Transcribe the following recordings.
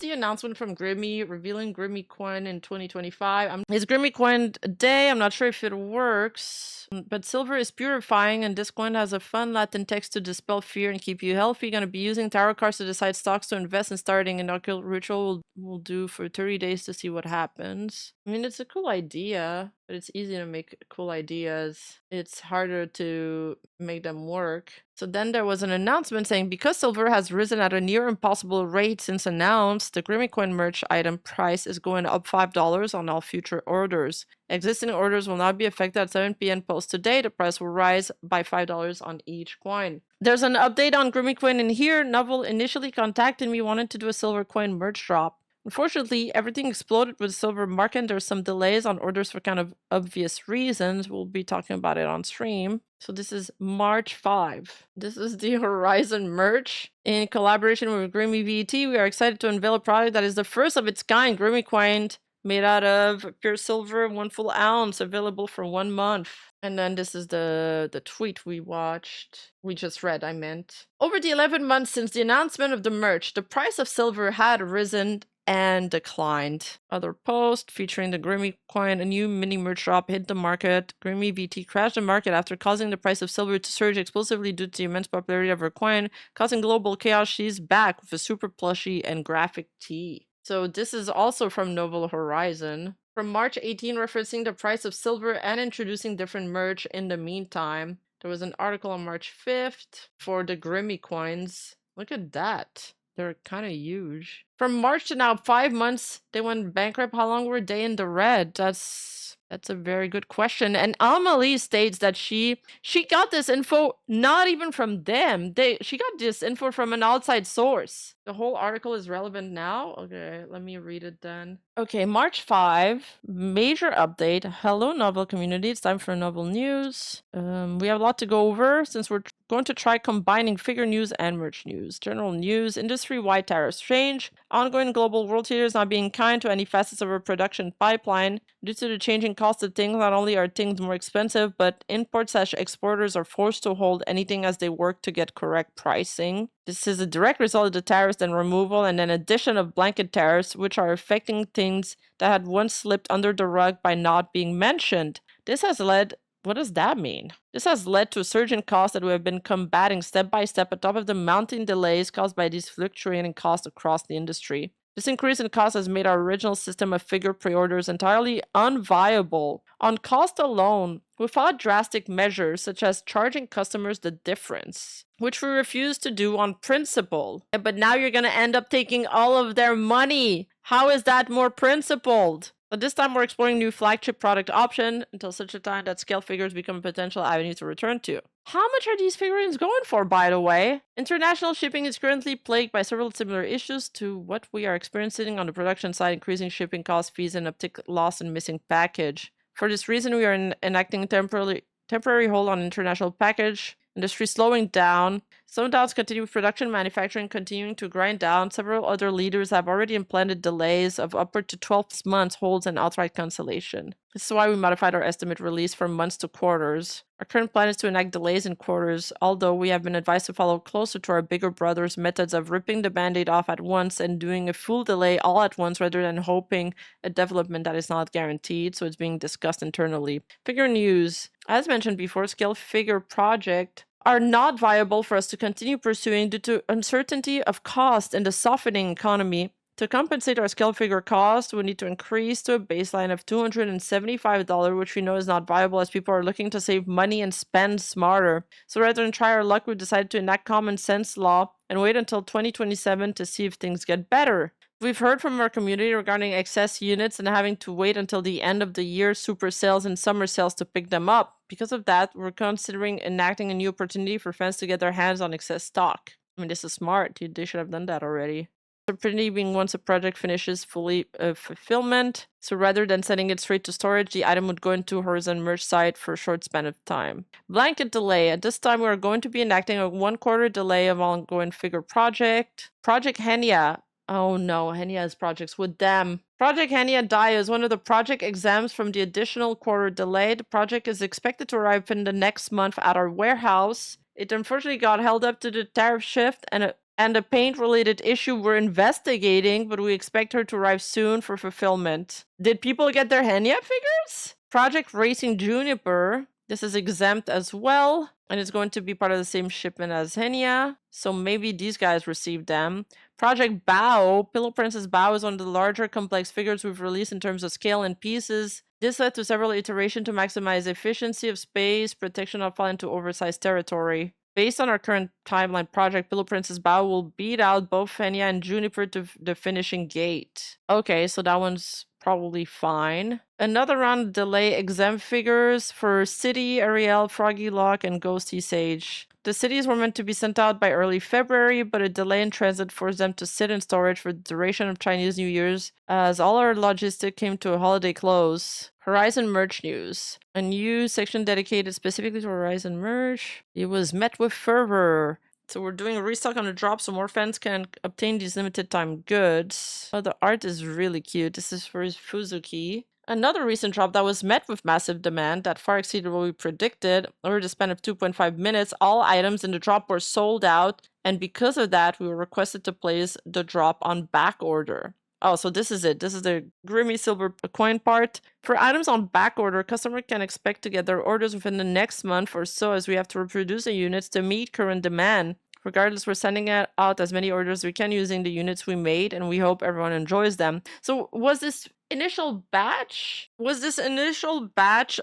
the announcement from Grimmi revealing Grimmi coin in 2025. Is Grimmi coin a day? I'm not sure if it works, but silver is purifying, and this coin has a fun Latin text to dispel fear and keep you healthy. Gonna be using tarot cards to decide stocks to invest in. Starting an occult ritual will do for 30 days to see what happens. I mean, it's a cool idea, but it's easy to make cool ideas. It's harder to make them work. So then there was an announcement saying because silver has risen at a near impossible rate since announced, the Grimmi coin merch item price is going up $5 on all future orders. Existing orders will not be affected at 7 p.m. post today. The price will rise by $5 on each coin. There's an update on Grimmi coin in here. Novel initially contacted me, wanted to do a silver coin merch drop. Unfortunately, everything exploded with the silver market, and there's some delays on orders for kind of obvious reasons. We'll be talking about it on stream. So this is March 5. This is the Horizon merch. In collaboration with Grimmi VT, we are excited to unveil a product that is the first of its kind. Grimmi coin made out of pure silver, 1 full ounce, available for 1 month. And then this is the tweet we watched. We just read, I meant. Over the 11 months since the announcement of the merch, the price of silver had risen and declined. Other post featuring the Grimmi coin, a new mini merch drop hit the market. Grimmi VT crashed the market after causing the price of silver to surge explosively due to the immense popularity of her coin, causing global chaos. She's back with a super plushie and graphic tee. So this is also from Novel Horizon. From March 18, referencing the price of silver and introducing different merch in the meantime. There was an article on March 5th for the Grimmi coins. Look at that. They're kind of huge. From March to now, 5 months, they went bankrupt. How long were they in the red? That's a very good question. And Amelie states that she got this info not even from them. She got this info from an outside source. The whole article is relevant now. Okay, let me read it then. Okay, March 5, major update. Hello, novel community. It's time for novel news. We have a lot to go over since we're going to try combining figure news and merch news. General news, industry-wide tariffs change. Ongoing global world leaders not being kind to any facets of our production pipeline. Due to the changing cost of things, not only are things more expensive, but import/exporters are forced to hold anything as they work to get correct pricing. This is a direct result of the tariffs and removal and then addition of blanket tariffs, which are affecting things that had once slipped under the rug by not being mentioned. This has led What does that mean? This has led to a surge in costs that we have been combating step by step on top of the mounting delays caused by these fluctuating costs across the industry. This increase in cost has made our original system of figure pre-orders entirely unviable. On cost alone, without drastic measures such as charging customers the difference, which we refuse to do on principle. But now you're going to end up taking all of their money. How is that more principled? But this time we're exploring new flagship product option until such a time that scale figures become a potential avenue to return to. How much are these figurines going for, by the way? International shipping is currently plagued by several similar issues to what we are experiencing on the production side, increasing shipping costs, fees, and uptick loss and missing package. For this reason, we are enacting temporary hold on international package. Industry slowing down. Some downs continue with production, manufacturing continuing to grind down. Several other leaders have already implemented delays of upward to 12 months holds and outright cancellation. This is why we modified our estimate release from months to quarters. Our current plan is to enact delays in quarters, although we have been advised to follow closer to our bigger brothers' methods of ripping the band-aid off at once and doing a full delay all at once rather than hoping a development that is not guaranteed, so it's being discussed internally. Figure news. As mentioned before, scale figure project are not viable for us to continue pursuing due to uncertainty of cost and the softening economy. To compensate our scale figure cost, we need to increase to a baseline of $275, which we know is not viable as people are looking to save money and spend smarter. So rather than try our luck, we decided to enact common sense law and wait until 2027 to see if things get better. We've heard from our community regarding excess units and having to wait until the end of the year super sales and summer sales to pick them up. Because of that, we're considering enacting a new opportunity for fans to get their hands on excess stock. I mean, this is smart. They should have done that already. Opportunity being once a project finishes fully fulfillment. So rather than sending it straight to storage, the item would go into Horizon merch site for a short span of time. Blanket delay. At this time, we are going to be enacting a 1/4 delay of ongoing figure project. Project Henia. Oh no, Henia has projects with them. Project Henia Dia is one of the project exams from the additional quarter delay. The project is expected to arrive in the next month at our warehouse. It unfortunately got held up to the tariff shift and and a paint-related issue we're investigating, but we expect her to arrive soon for fulfillment. Did people get their Henya figures? Project Racing Juniper. This is exempt as well, and it's going to be part of the same shipment as Henya, so maybe these guys received them. Project Bao. Pillow Princess Bao is one of the larger complex figures we've released in terms of scale and pieces. This led to several iterations to maximize efficiency of space, protection not fall into oversized territory. Based on our current timeline, Project Pillow Princess Bao will beat out both Henya and Juniper to the finishing gate. Okay, so that one's probably fine. Another round of delay exempt figures for City, Ariel, Froggy Lock, and Ghosty Sage. The cities were meant to be sent out by early February, but a delay in transit forced them to sit in storage for the duration of Chinese New Year's, as all our logistics came to a holiday close. Horizon merch news. A new section dedicated specifically to Horizon merch. It was met with fervor. So we're doing a restock on the drop so more fans can obtain these limited time goods. Oh, the art is really cute. This is for Fuzuki. Another recent drop that was met with massive demand that far exceeded what we predicted. Over the span of 2.5 minutes, all items in the drop were sold out, and because of that, we were requested to place the drop on back order. Oh, so this is it. This is the Grimmi silver coin part. For items on back order, customer can expect to get their orders within the next month or so, as we have to reproduce the units to meet current demand. Regardless, we're sending out as many orders as we can using the units we made, and we hope everyone enjoys them. So was this initial batch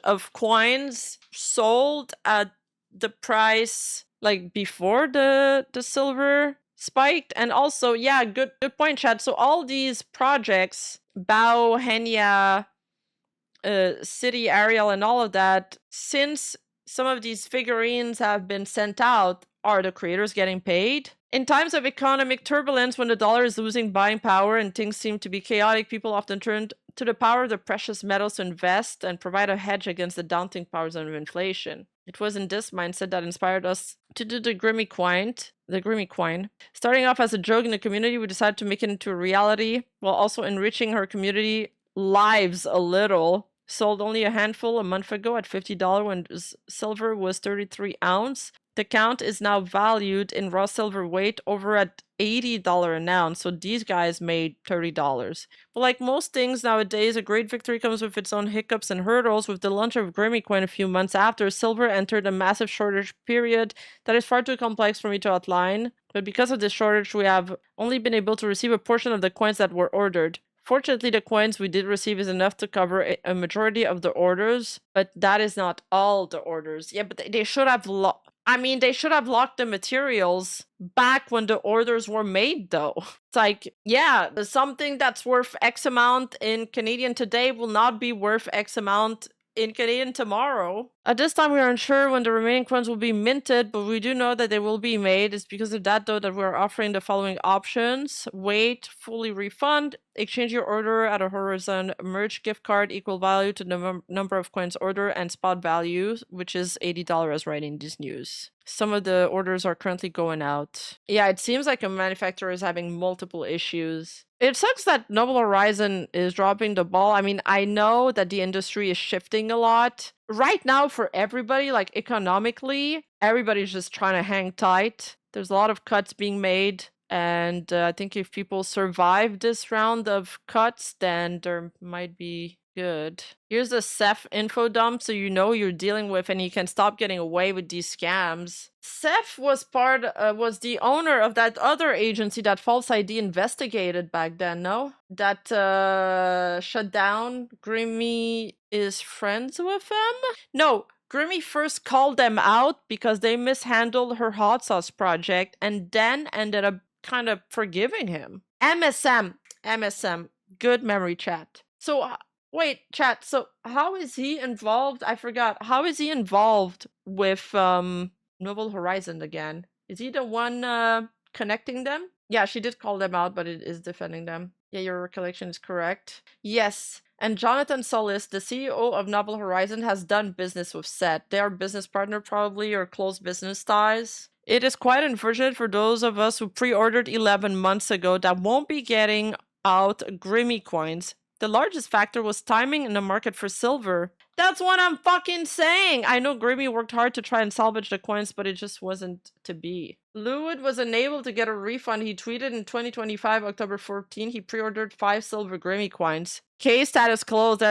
of coins sold at the price like before the silver spiked? And also, yeah, good point, Chad. So all these projects, Bao, Henya, City, Ariel, and all of that, since some of these figurines have been sent out, are the creators getting paid? In times of economic turbulence, when the dollar is losing buying power and things seem to be chaotic, people often turn to the power of the precious metals to invest and provide a hedge against the daunting powers of inflation. It was in this mindset that inspired us to do the Grimmi coin. Starting off as a joke in the community, we decided to make it into a reality while also enriching our community lives a little. Sold only a handful a month ago at $50 when silver was 33 ounce. The count is now valued in raw silver weight over at $80 an ounce, so these guys made $30. But like most things nowadays, a great victory comes with its own hiccups and hurdles. With the launch of Grimmi coin a few months after, silver entered a massive shortage period that is far too complex for me to outline. But because of this shortage, we have only been able to receive a portion of the coins that were ordered. Fortunately, the coins we did receive is enough to cover a majority of the orders, but that is not all the orders. Yeah, but they should have they should have locked the materials back when the orders were made, though. It's like, yeah, something that's worth X amount in Canadian today will not be worth X amount in Canadian tomorrow. At this time, we are unsure when the remaining coins will be minted, but we do know that they will be made. It's because of that, though, that we are offering the following options. Wait, fully refund, exchange your order at a Horizon merch gift card, equal value to the number of coins ordered, and spot value, which is $80 as right in this news. Some of the orders are currently going out. Yeah, it seems like a manufacturer is having multiple issues. It sucks that Noble Horizon is dropping the ball. I mean, I know that the industry is shifting a lot. Right now, for everybody, like economically, everybody's just trying to hang tight. There's a lot of cuts being made. And I think if people survive this round of cuts, then there might be good. Here's the Ceph info dump, so you know you're dealing with, and you can stop getting away with these scams. Ceph was was the owner of that other agency that False ID investigated back then, no? That shut down. Grimmi is friends with them? No, Grimmi first called them out because they mishandled her hot sauce project and then ended up kind of forgiving him. MSM. Good memory, chat. So, wait, chat. So, how is he involved? I forgot. How is he involved with Noble Horizon again? Is he the one connecting them? Yeah, she did call them out, but it is defending them. Yeah, your recollection is correct. Yes. And Jonathan Solis, the CEO of Noble Horizon, has done business with Set. They are business partner probably, or close business ties. It is quite unfortunate for those of us who pre-ordered 11 months ago that won't be getting out Grimmi coins. The largest factor was timing in the market for silver. That's what I'm fucking saying. I know Grimmi worked hard to try and salvage the coins, but it just wasn't to be. Lewd was unable to get a refund. He tweeted in 2025, October 14, he pre-ordered 5 silver Grimmi coins. Case status closed.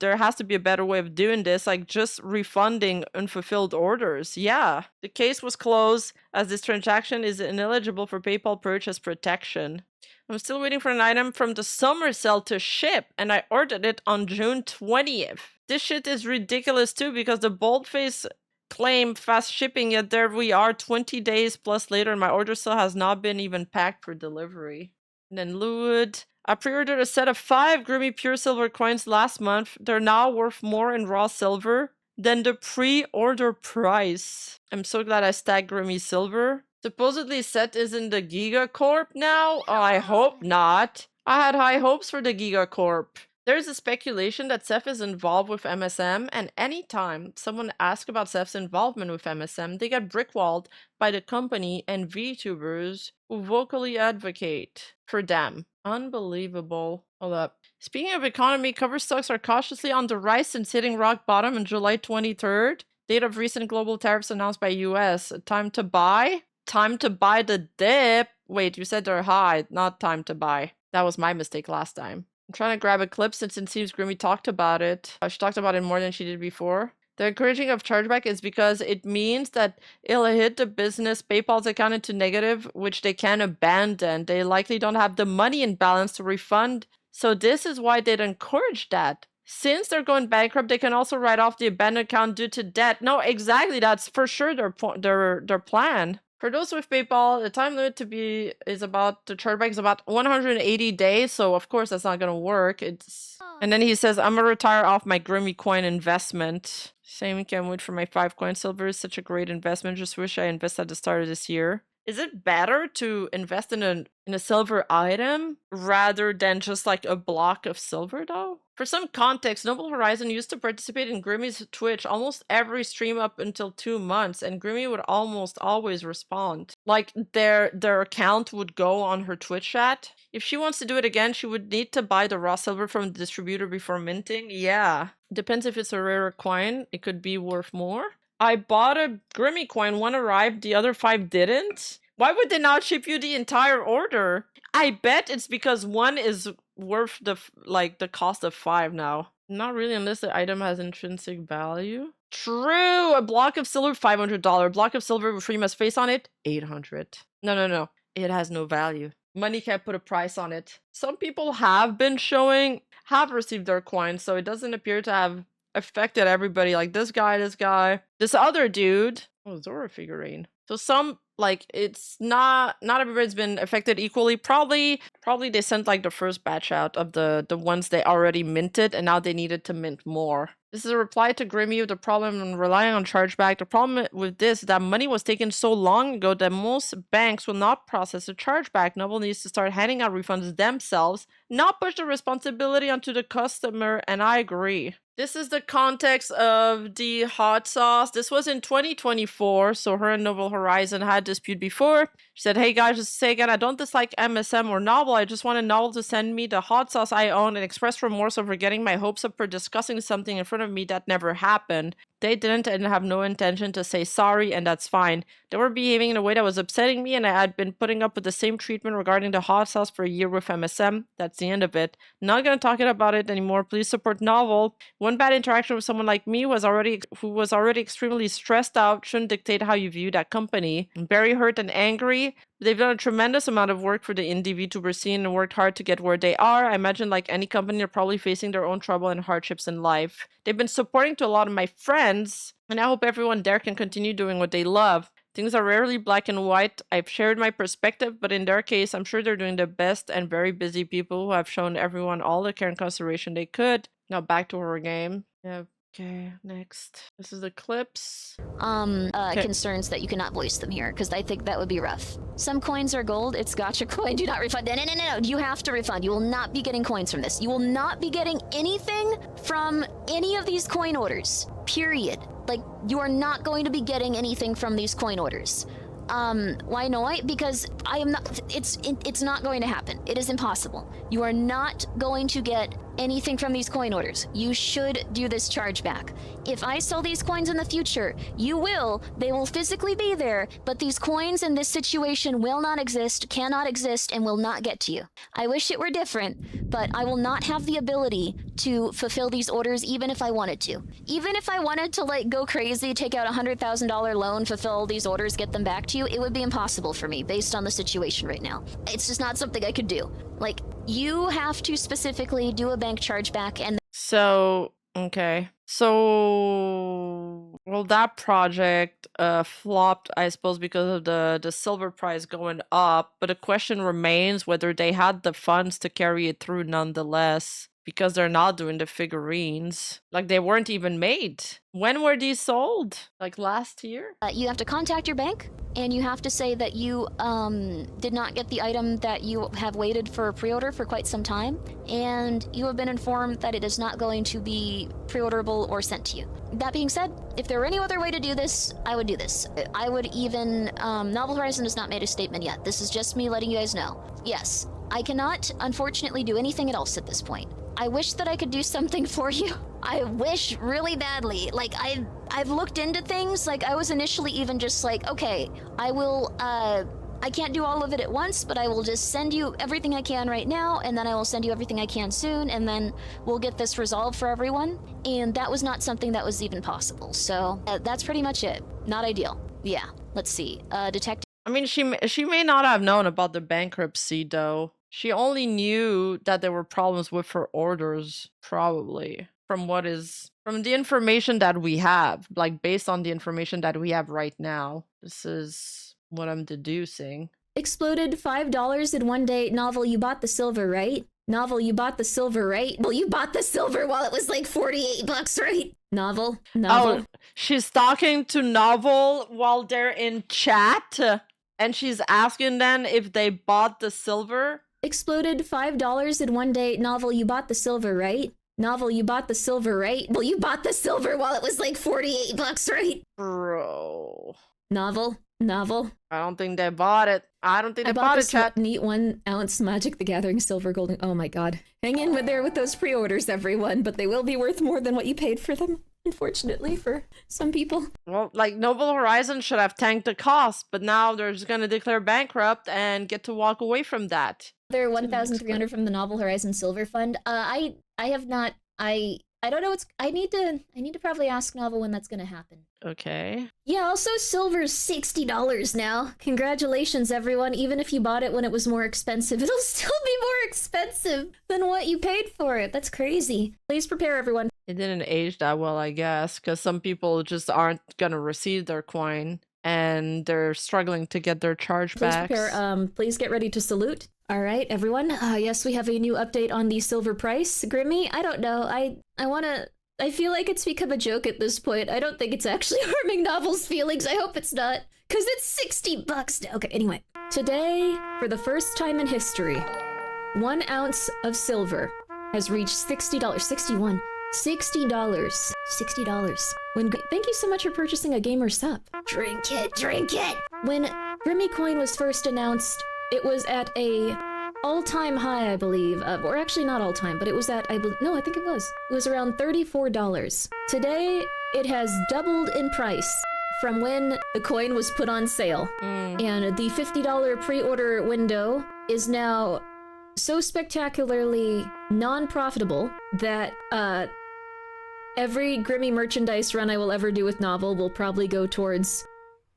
There has to be a better way of doing this, like just refunding unfulfilled orders. Yeah, the case was closed as this transaction is ineligible for PayPal purchase protection. I'm still waiting for an item from the summer sale to ship, and I ordered it on June 20th. This shit is ridiculous too, because the boldface claim fast shipping, yet there we are 20 days plus later and my order still has not been even packed for delivery. And then Lewd. I pre-ordered a set of 5 Grimmi pure silver coins last month. They're now worth more in raw silver than the pre-order price. I'm so glad I stacked Grimmi silver. Supposedly Seth is in the Gigacorp now? Oh, I hope not. I had high hopes for the Gigacorp. There's a speculation that Seth is involved with MSM, and anytime someone asks about Seth's involvement with MSM, they get brickwalled by the company and VTubers who vocally advocate for them. Unbelievable. Hold up. Speaking of economy, cover stocks are cautiously on the rise since hitting rock bottom on July 23rd. Date of recent global tariffs announced by US. Time to buy? Time to buy the dip. Wait, you said they're high, not time to buy. That was my mistake last time. I'm trying to grab a clip since it seems Grimmi talked about it. She talked about it more than she did before. The encouraging of chargeback is because it means that it'll hit the business PayPal's account into negative, which they can abandon. They likely don't have the money in balance to refund. So this is why they'd encourage that. Since they're going bankrupt, they can also write off the abandoned account due to debt. No, exactly. That's for sure their plan. For those with PayPal, the time limit the chargeback is about 180 days, so of course that's not gonna work. And then he says, I'm gonna retire off my Grimmi coin investment. Same, can't wait for my 5 coin silver. Is such a great investment. Just wish I invested at the start of this year. Is it better to invest in a silver item rather than just like a block of silver though? For some context, Noble Horizon used to participate in Grimmi's Twitch almost every stream up until 2 months, and Grimmi would almost always respond. Like their account would go on her Twitch chat. If she wants to do it again, she would need to buy the raw silver from the distributor before minting. Yeah. Depends if it's a rarer coin. It could be worth more. I bought a Grimmi coin, 1 arrived, the other 5 didn't. Why would they not ship you the entire order? I bet it's because 1 is worth the cost of 5 now. Not really, unless the item has intrinsic value. True! A block of silver, $500. Block of silver with Rima's face on it, $800. No. It has no value. Money can't put a price on it. Some people have received their coins, so it doesn't appear to have affected everybody. Like this guy, this other dude. Oh, Zora figurine. So some, it's not everybody's been affected equally. Probably they sent like the first batch out of the ones they already minted, and now they needed to mint more. This is a reply to Grimmi with the problem on relying on chargeback. The problem with this is that money was taken so long ago that most banks will not process a chargeback. Noble needs to start handing out refunds themselves, not push the responsibility onto the customer, and I agree. This is the context of the hot sauce. This was in 2024, so her and Noble Horizon had dispute before. She said, hey guys, just to say again, I don't dislike MSM or Novel. I just wanted Novel to send me the hot sauce I own and express remorse over getting my hopes up for discussing something in front of me that never happened. They didn't and have no intention to say sorry, and that's fine. They were behaving in a way that was upsetting me, and I had been putting up with the same treatment regarding the hot sauce for a year with MSM. That's the end of it. Not gonna talk about it anymore. Please support Novel. One bad interaction with someone like me who was already extremely stressed out shouldn't dictate how you view that company. I'm very hurt and angry. They've done a tremendous amount of work for the indie VTuber scene and worked hard to get where they are. I imagine like any company, they're probably facing their own trouble and hardships in life. They've been supporting to a lot of my friends, and I hope everyone there can continue doing what they love. Things are rarely black and white. I've shared my perspective, but in their case, I'm sure they're doing the best and very busy people who have shown everyone all the care and consideration they could. Now back to her game. Yeah. Okay, next. This is the clips. Concerns that you cannot voice them here, because I think that would be rough. Some coins are gold. It's gotcha coin. Do not refund. No. You have to refund. You will not be getting coins from this. You will not be getting anything from any of these coin orders. Period. Like, you are not going to be getting anything from these coin orders. Why not? Because I am not, it's not going to happen. It is impossible. You are not going to get anything from these coin orders. You should do this chargeback. If I sell these coins in the future, you will. They will physically be there, but these coins in this situation will not exist, cannot exist, and will not get to you. I wish it were different, but I will not have the ability to fulfill these orders even if I wanted to. Even if I wanted to like go crazy, take out a $100,000 loan, fulfill these orders, get them back to you, it would be impossible for me based on the situation right now. It's just not something I could do. Like, you have to specifically do a bank chargeback and So, okay. So, well, that project flopped, I suppose, because of the silver price going up. But the question remains whether they had the funds to carry it through nonetheless, because they're not doing the figurines. Like, they weren't even made. When were these sold? Like last year? you have to contact your bank and you have to say that you did not get the item that you have waited for pre-order for quite some time, and you have been informed that it is not going to be pre-orderable or sent to you. That being said, if there were any other way to do this, I would do this. I would even, Novel Horizon has not made a statement yet. This is just me letting you guys know. Yes, I cannot, unfortunately, do anything else at this point. I wish that I could do something for you. I wish really badly. Like, I've looked into things. Like, I was initially even just like, okay, I will, I can't do all of it at once, but I will just send you everything I can right now, and then I will send you everything I can soon, and then we'll get this resolved for everyone. And that was not something that was even possible. So that's pretty much it. Not ideal. Yeah, let's see. Detective. I mean, she may not have known about the bankruptcy, though. She only knew that there were problems with her orders, probably, from the information that we have, like based on the information that we have right now. This is what I'm deducing. Exploded $5 in one day. Novel, you bought the silver, right? Novel, you bought the silver, right? Well, you bought the silver while it was like $48, right? Novel. Oh, she's talking to Novel while they're in chat, and she's asking them if they bought the silver. Exploded $5 in one day. Novel, you bought the silver, right? Novel, you bought the silver, right? Well, you bought the silver while it was like $48, right? Bro. Novel. I don't think they bought it. I don't think they bought it, chat. Neat 1 ounce Magic the Gathering silver golden. Oh my god. Hang in there with those pre-orders, everyone, but they will be worth more than what you paid for them, unfortunately, for some people. Well, like, Noble Horizon should have tanked the cost, but now they're just gonna declare bankrupt and get to walk away from that. They're 1,300 from the Novel Horizon Silver Fund. I have not. I don't know. I need to probably ask Novel when that's gonna happen. Okay. Yeah. Also, silver's $60 now. Congratulations, everyone. Even if you bought it when it was more expensive, it'll still be more expensive than what you paid for it. That's crazy. Please prepare, everyone. It didn't age that well, I guess, because some people just aren't gonna receive their coin and they're struggling to get their chargebacks. Please prepare. Please get ready to salute. All right, everyone. Yes, we have a new update on the silver price. Grimmi, I don't know. I feel like it's become a joke at this point. I don't think it's actually harming Novel's feelings. I hope it's not, because it's $60 now. Okay, anyway. Today, for the first time in history, 1 ounce of silver has reached $60. 61. $60. Thank you so much for purchasing a gamer sub. Drink it. When Grimmi coin was first announced, it was at a all-time high, I believe, or actually not all-time, but it was at, I think it was around $34. Today, it has doubled in price from when the coin was put on sale. And the $50 pre-order window is now so spectacularly non-profitable that every Grimmi merchandise run I will ever do with Novel will probably go towards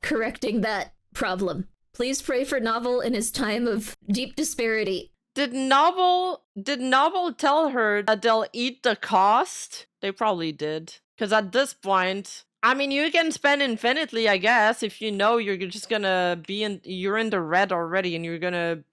correcting that problem. Please pray for Novel in his time of deep disparity. Did Novel tell her that they'll eat the cost? They probably did. Because at this point, I mean, you can spend infinitely, I guess, if you know you're just gonna you're in the red already, and you're gonna,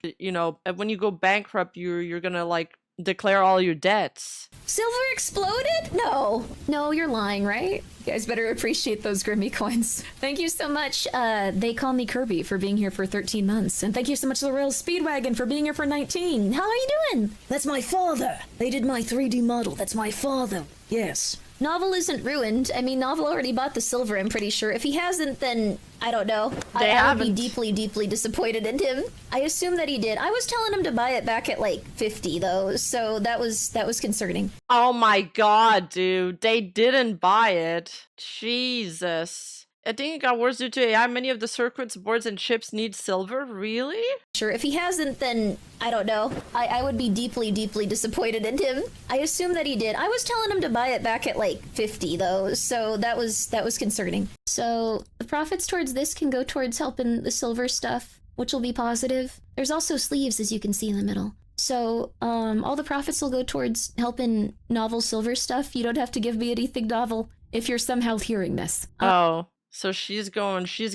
when you go bankrupt, you're gonna, like, declare all your debts. Silver exploded? No, you're lying, right? You guys better appreciate those Grimmi coins. Thank you so much. They call me Kirby for being here for 13 months. And thank you so much to the Royal Speedwagon for being here for 19. How are you doing? That's my father. They did my 3D model. That's my father. Yes. Novel isn't ruined. I mean, Novel already bought the silver, I'm pretty sure. If he hasn't, then I don't know. I would be deeply, deeply disappointed in him. I assume that he did. I was telling him to buy it back at like 50 though, so that was concerning. Oh my god, dude. They didn't buy it. Jesus. I think it got worse due to AI. Many of the circuits, boards, and chips need silver. Really? Sure, if he hasn't, then I don't know. I would be deeply, deeply disappointed in him. I assume that he did. I was telling him to buy it back at like 50 though, so that was concerning. So the profits towards this can go towards helping the silver stuff, which will be positive. There's also sleeves, as you can see in the middle. So all the profits will go towards helping Novel silver stuff. You don't have to give me anything, Novel, if you're somehow hearing this. Oh. So she's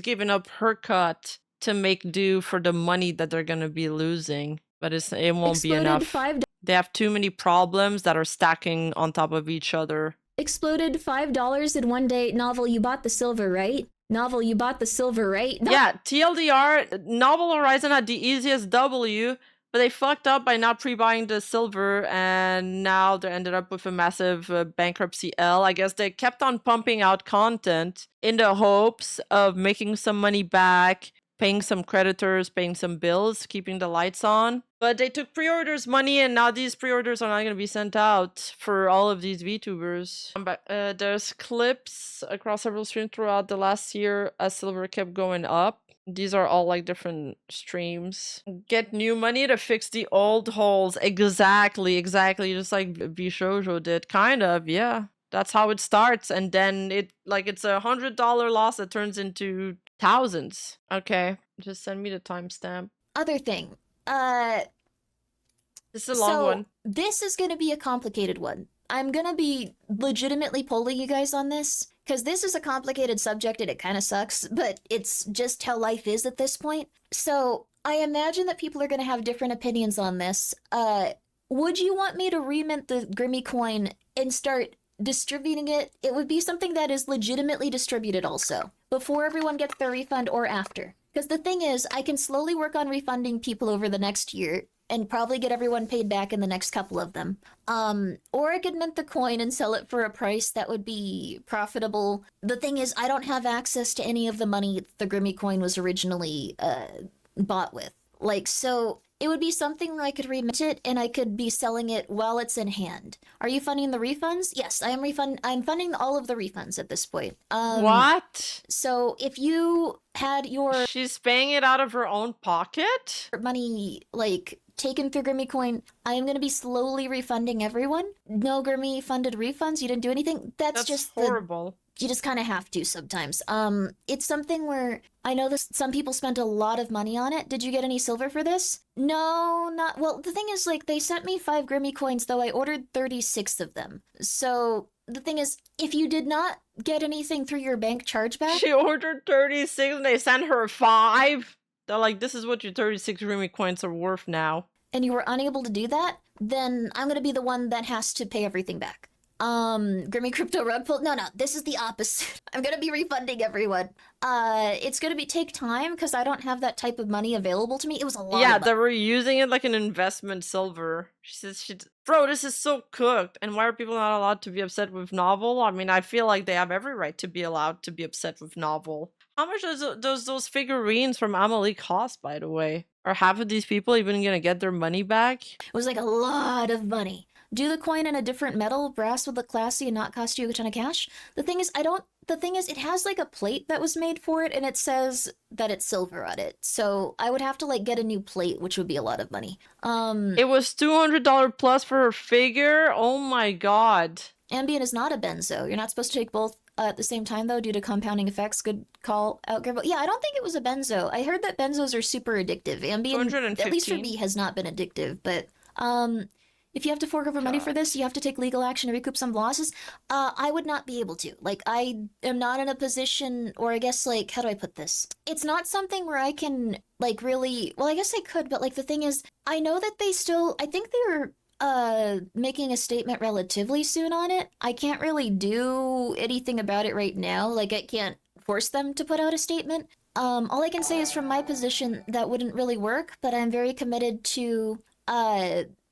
giving up her cut to make do for the money that they're gonna be losing. But it won't be enough. They have too many problems that are stacking on top of each other. Exploded $5 in one day. Novel, you bought the silver, right? Novel, you bought the silver, right? Yeah, TLDR, Novel Horizon had the easiest W, but they fucked up by not pre-buying the silver, and now they ended up with a massive bankruptcy L. I guess they kept on pumping out content in the hopes of making some money back, paying some creditors, paying some bills, keeping the lights on. But they took pre-orders money, and now these pre-orders are not going to be sent out for all of these VTubers. There's clips across several streams throughout the last year as silver kept going up. These are all like different streams. Get new money to fix the old holes. Exactly. Just like Bishojo did. Kind of, yeah. That's how it starts. And then it's a $100 loss that turns into thousands. Okay. Just send me the timestamp. Other thing. This is a long one. This is going to be a complicated one. I'm going to be legitimately polling you guys on this, because this is a complicated subject and it kind of sucks, but it's just how life is at this point. So I imagine that people are going to have different opinions on this. Would you want me to remint the Grimmi coin and start distributing it? It would be something that is legitimately distributed also, before everyone gets their refund or after. Because the thing is, I can slowly work on refunding people over the next year, and probably get everyone paid back in the next couple of them. Or I could mint the coin and sell it for a price that would be profitable. The thing is, I don't have access to any of the money the Grimmi coin was originally bought with. So it would be something where I could remint it and I could be selling it while it's in hand. Are you funding the refunds? Yes, I'm funding all of the refunds at this point. What? So if you had your... She's paying it out of her own pocket? Money, taken through Grimmi coin, I am going to be slowly refunding everyone. No Grimmi funded refunds, you didn't do anything. That's just horrible. You just kind of have to sometimes. It's something where I know some people spent a lot of money on it. Did you get any silver for this? No, not... Well, the thing is, they sent me 5 Grimmi coins, though I ordered 36 of them. So the thing is, if you did not get anything through your bank chargeback... She ordered 36 and they sent her 5? They're like, this is what your 36 Grimmi coins are worth now. And you were unable to do that? Then I'm going to be the one that has to pay everything back. Grimmi crypto rug pull? No, this is the opposite. I'm going to be refunding everyone. It's going to take time because I don't have that type of money available to me. It was a lot of money. They were using it like an investment silver. She says, bro, this is so cooked. And why are people not allowed to be upset with Novel? I mean, I feel like they have every right to be allowed to be upset with Novel. How much does those figurines from Amelie cost, by the way? Are half of these people even gonna get their money back? It was a lot of money. Do the coin in a different metal, brass would look classy and not cost you a ton of cash. The thing is, it has a plate that was made for it and it says that it's silver on it. So I would have to get a new plate, which would be a lot of money. It was $200 plus for her figure? Oh my god. Ambient is not a benzo. You're not supposed to take both at the same time, though, due to compounding effects. Good call out, Grimmi. Yeah, I don't think it was a benzo. I heard that benzos are super addictive. Ambient, at least for me, has not been addictive. But if you have to fork over money for this, you have to take legal action to recoup some losses. I would not be able to. I am not in a position, or I guess, how do I put this? It's not something where I can, really... Well, I guess I could, but, the thing is, I know that they still... I think they were... making a statement relatively soon on it. I can't really do anything about it right now. I can't force them to put out a statement. All I can say is from my position, that wouldn't really work, but I'm very committed to,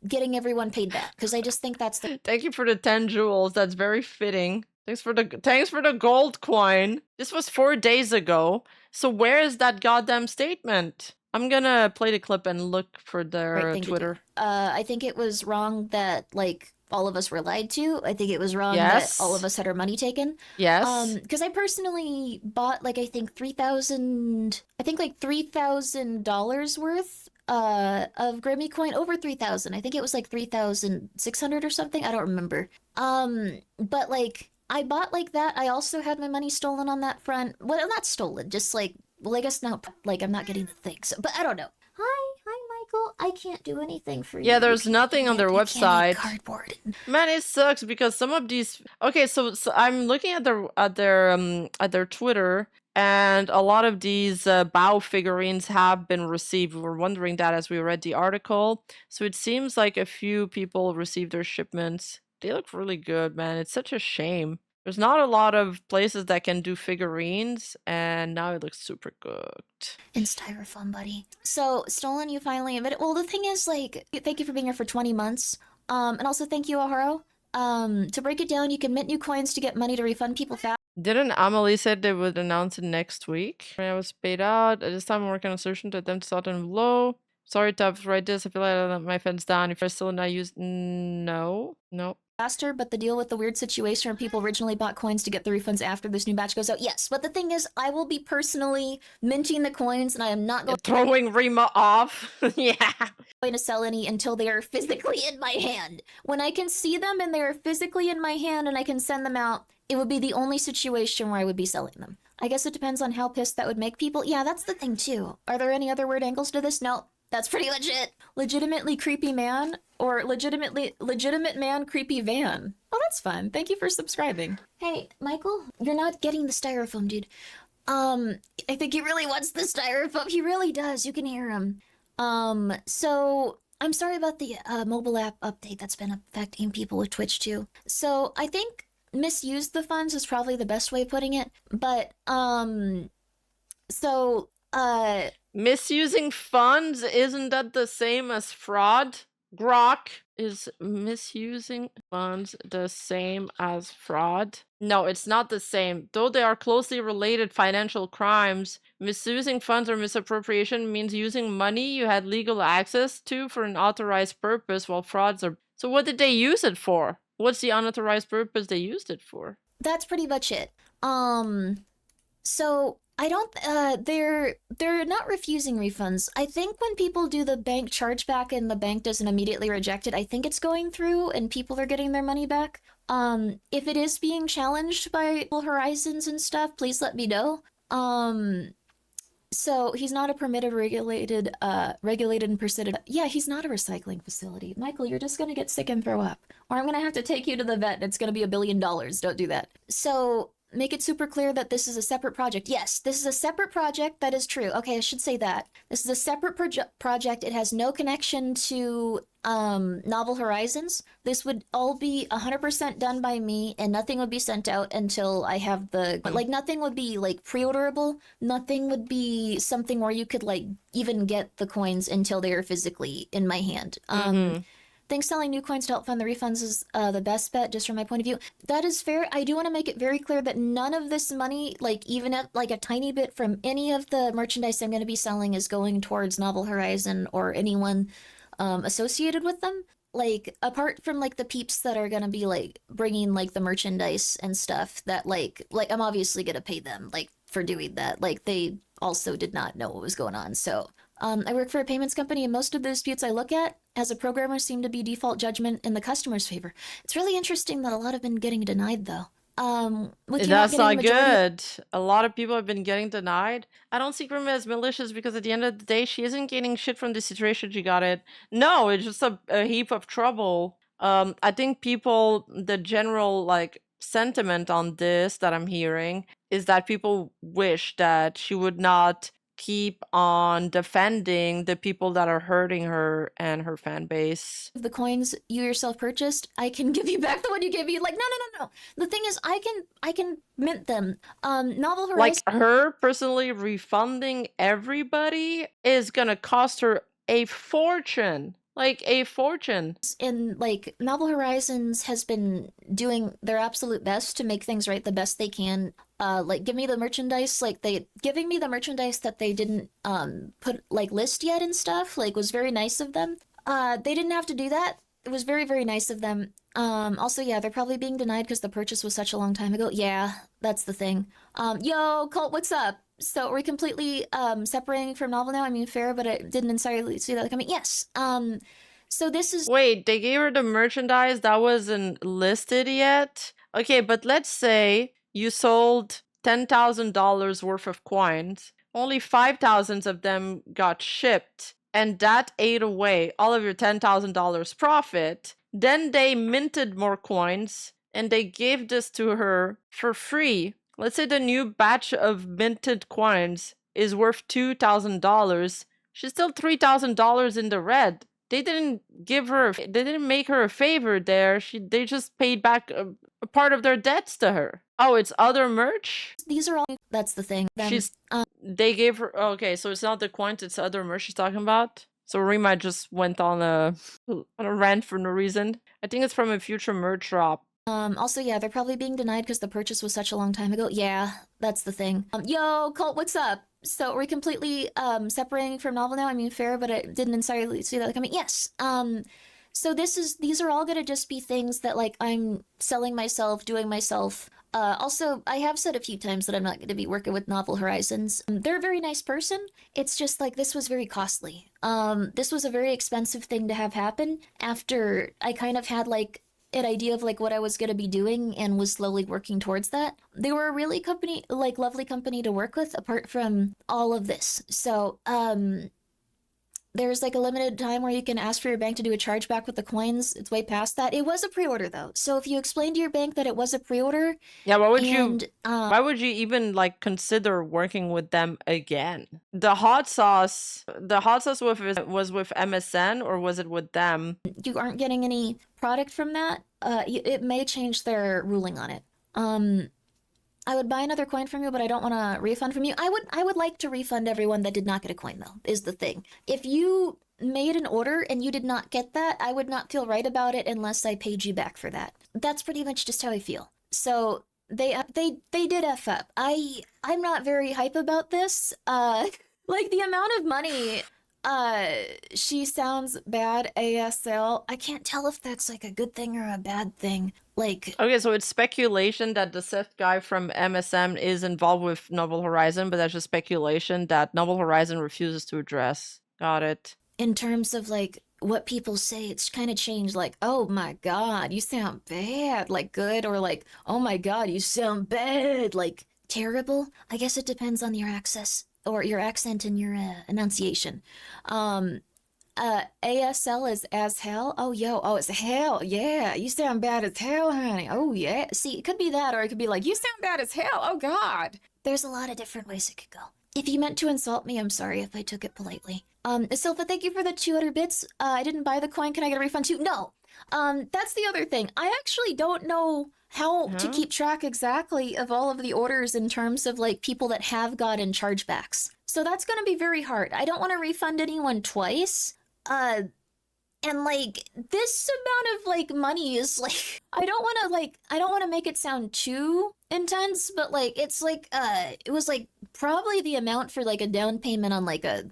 getting everyone paid back, because I just think that's the Thank you for the 10 jewels. That's very fitting. Thanks for the gold coin. This was 4 days ago. So where is that goddamn statement? I'm gonna play the clip and look for their right thing Twitter. to do. I think it was wrong that like all of us were lied to. I think it was wrong Yes. that all of us had our money taken. Yes. Because I personally bought like I think $3,000 worth of Grimmi coin, over 3,000. I think it was like 3,600 or something. I don't remember. But like I bought like that. I also had my money stolen on that front. Well, not stolen, just like, well, I guess now like I'm not getting the thing. So, but I don't know. Hi, Michael. I can't do anything for you. Yeah, there's nothing on their website. Cardboard. Man, it sucks because some of these. Okay, so I'm looking at their Twitter, and a lot of these bow figurines have been received. We were wondering that as we read the article. So it seems like a few people received their shipments. They look really good, man. It's such a shame. There's not a lot of places that can do figurines, and now it looks super good. In styrofoam, buddy. So, stolen, you finally admit it. Well, the thing is, like, thank you for being here for 20 months. And also thank you, Aharo. To break it down, you can mint new coins to get money to refund people fast. Didn't Amelie said they would announce it next week? When I was paid out. At this time, I'm working on a solution to attempt to start them low. Sorry to have to write this. I feel like I let my fence down. If I still not use... No. Faster, but the deal with the weird situation where people originally bought coins to get the refunds after this new batch goes out. Yes, but the thing is, I will be personally minting the coins, and I am not going Throwing Rima off. Yeah. to sell any until they are physically in my hand. When I can see them and they are physically in my hand and I can send them out, it would be the only situation where I would be selling them. I guess it depends on how pissed that would make people. Yeah, that's the thing too. Are there any other weird angles to this? No. That's pretty legit. Legitimately creepy man, or legitimate man creepy van. Oh, that's fun. Thank you for subscribing. Hey, Michael, you're not getting the styrofoam, dude. I think he really wants the styrofoam. He really does. You can hear him. So I'm sorry about the mobile app update that's been affecting people with Twitch too. So I think misuse the funds is probably the best way of putting it. But misusing funds, isn't that the same as fraud? Grok, is misusing funds the same as fraud? No, it's not the same. Though they are closely related financial crimes, misusing funds or misappropriation means using money you had legal access to for an authorized purpose, while frauds are... So what did they use it for? What's the unauthorized purpose they used it for? That's pretty much it. So I don't, they're not refusing refunds. I think when people do the bank chargeback and the bank doesn't immediately reject it, I think it's going through and people are getting their money back. If it is being challenged by Horizons and stuff, please let me know. So he's not a permitted, regulated and permitted. Yeah, he's not a recycling facility. Michael, you're just gonna get sick and throw up. Or I'm gonna have to take you to the vet and it's gonna be $1 billion. Don't do that. So make it super clear that this is a separate project. Yes, this is a separate project. That is true. Okay, I should say that. This is a separate project. It has no connection to Novel Horizons. This would all be 100% done by me, and nothing would be sent out until I have the... Like, nothing would be, like, pre-orderable. Nothing would be something where you could, like, even get the coins until they are physically in my hand. Think selling new coins to help fund the refunds is the best bet, just from my point of view. That is fair. I do want to make it very clear that none of this money, like even at, like a tiny bit from any of the merchandise I'm going to be selling, is going towards Novel Horizon or anyone associated with them. Like, apart from like the peeps that are going to be like bringing like the merchandise and stuff, that like I'm obviously going to pay them like for doing that. Like, they also did not know what was going on. So I work for a payments company, and most of the disputes I look at as a programmer seem to be default judgment in the customer's favor. It's really interesting that a lot have been getting denied, though. That's not good. A lot of people have been getting denied. I don't see Rima as malicious, because at the end of the day, she isn't gaining shit from the situation she got it. No, it's just a heap of trouble. I think people, the general like sentiment on this that I'm hearing is that people wish that she would not keep on defending the people that are hurting her and her fan base. The coins you yourself purchased, I can give you back the one you gave me. Like, no. The thing is, I can mint them. Novel Horizon. Like, her personally refunding everybody is gonna cost her a fortune. like a fortune. And like Novel Horizons has been doing their absolute best to make things right the best they can. Like give me the merchandise, like they giving me the merchandise that they didn't put like list yet and stuff, like was very nice of them. They didn't have to do that. It was very, very nice of them. Also, yeah, they're probably being denied because the purchase was such a long time ago. Yeah, that's the thing. Yo, Colt, what's up? So we're completely separating from Novel now. I mean, fair, but I didn't entirely see that coming. Yes. So this is Wait, they gave her the merchandise that wasn't listed yet? Okay, but let's say you sold $10,000 worth of coins. Only 5,000 of them got shipped, and that ate away all of your $10,000 profit. Then they minted more coins, and they gave this to her for free. Let's say the new batch of minted coins is worth $2,000. She's still $3,000 in the red. They didn't make her a favor there. They just paid back a part of their debts to her. Oh, it's other merch? these are all that's the thing. They gave her, okay, so it's not the coins, it's other merch she's talking about. So Rima just went on a rant for no reason. I think it's from a future merch drop. Also, yeah, they're probably being denied because the purchase was such a long time ago. Yeah, that's the thing. Yo, Colt, what's up? So we're completely separating from Novel now. I mean, fair, but I didn't entirely see that coming. Yes. So these are all gonna just be things that like I'm selling myself, doing myself. Also, I have said a few times that I'm not going to be working with Novel Horizons. They're a very nice person. It's just like this was very costly. This was a very expensive thing to have happen after I kind of had like an idea of like what I was going to be doing and was slowly working towards that. They were a really lovely company to work with apart from all of this. So, there's like a limited time where you can ask for your bank to do a chargeback with the coins. It's way past that. It was a pre-order though. So if you explain to your bank that it was a pre-order, yeah, why would you even like consider working with them again? The hot sauce was with MSN, or was it with them? You aren't getting any product from that. It may change their ruling on it. I would buy another coin from you, but I don't want a refund from you. I would like to refund everyone that did not get a coin, though, is the thing. If you made an order and you did not get that, I would not feel right about it unless I paid you back for that. That's pretty much just how I feel. So they did F up. I'm not very hype about this. Like the amount of money. She sounds bad ASL. I can't tell if that's like a good thing or a bad thing. Like, okay, so it's speculation that the Seth guy from MSM is involved with Novel Horizon, but that's just speculation that Novel Horizon refuses to address. Got it. In terms of like what people say, it's kind of changed. Like, oh my god, you sound bad. Like good, or like, oh my god, you sound bad. Like terrible. I guess it depends on your access or your accent and your enunciation. ASL is as hell. Oh, it's hell. Yeah, you sound bad as hell, honey. Oh, yeah. See, it could be that, or it could be like, you sound bad as hell. Oh, God. There's a lot of different ways it could go. If you meant to insult me, I'm sorry if I took it politely. Silva, thank you for the 200 bits. I didn't buy the coin. Can I get a refund too? No. That's the other thing. I actually don't know how to keep track exactly of all of the orders in terms of like people that have gotten chargebacks. So that's going to be very hard. I don't want to refund anyone twice. And like this amount of like money is like I don't want to make it sound too intense, but like it's like it was like probably the amount for like a down payment on like a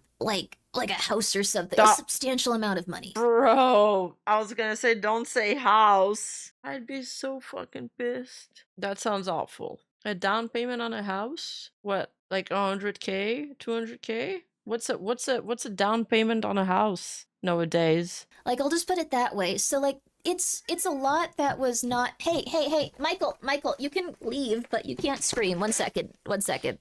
house or something. A substantial amount of money. Bro, I was gonna say don't say house. I'd be so fucking pissed. That sounds awful. A down payment on a house? What, like 100K? 200K? What's a down payment on a house nowadays? Like, I'll just put it that way. So like it's a lot that was not. Hey, Michael, you can leave, but you can't scream. 1 second.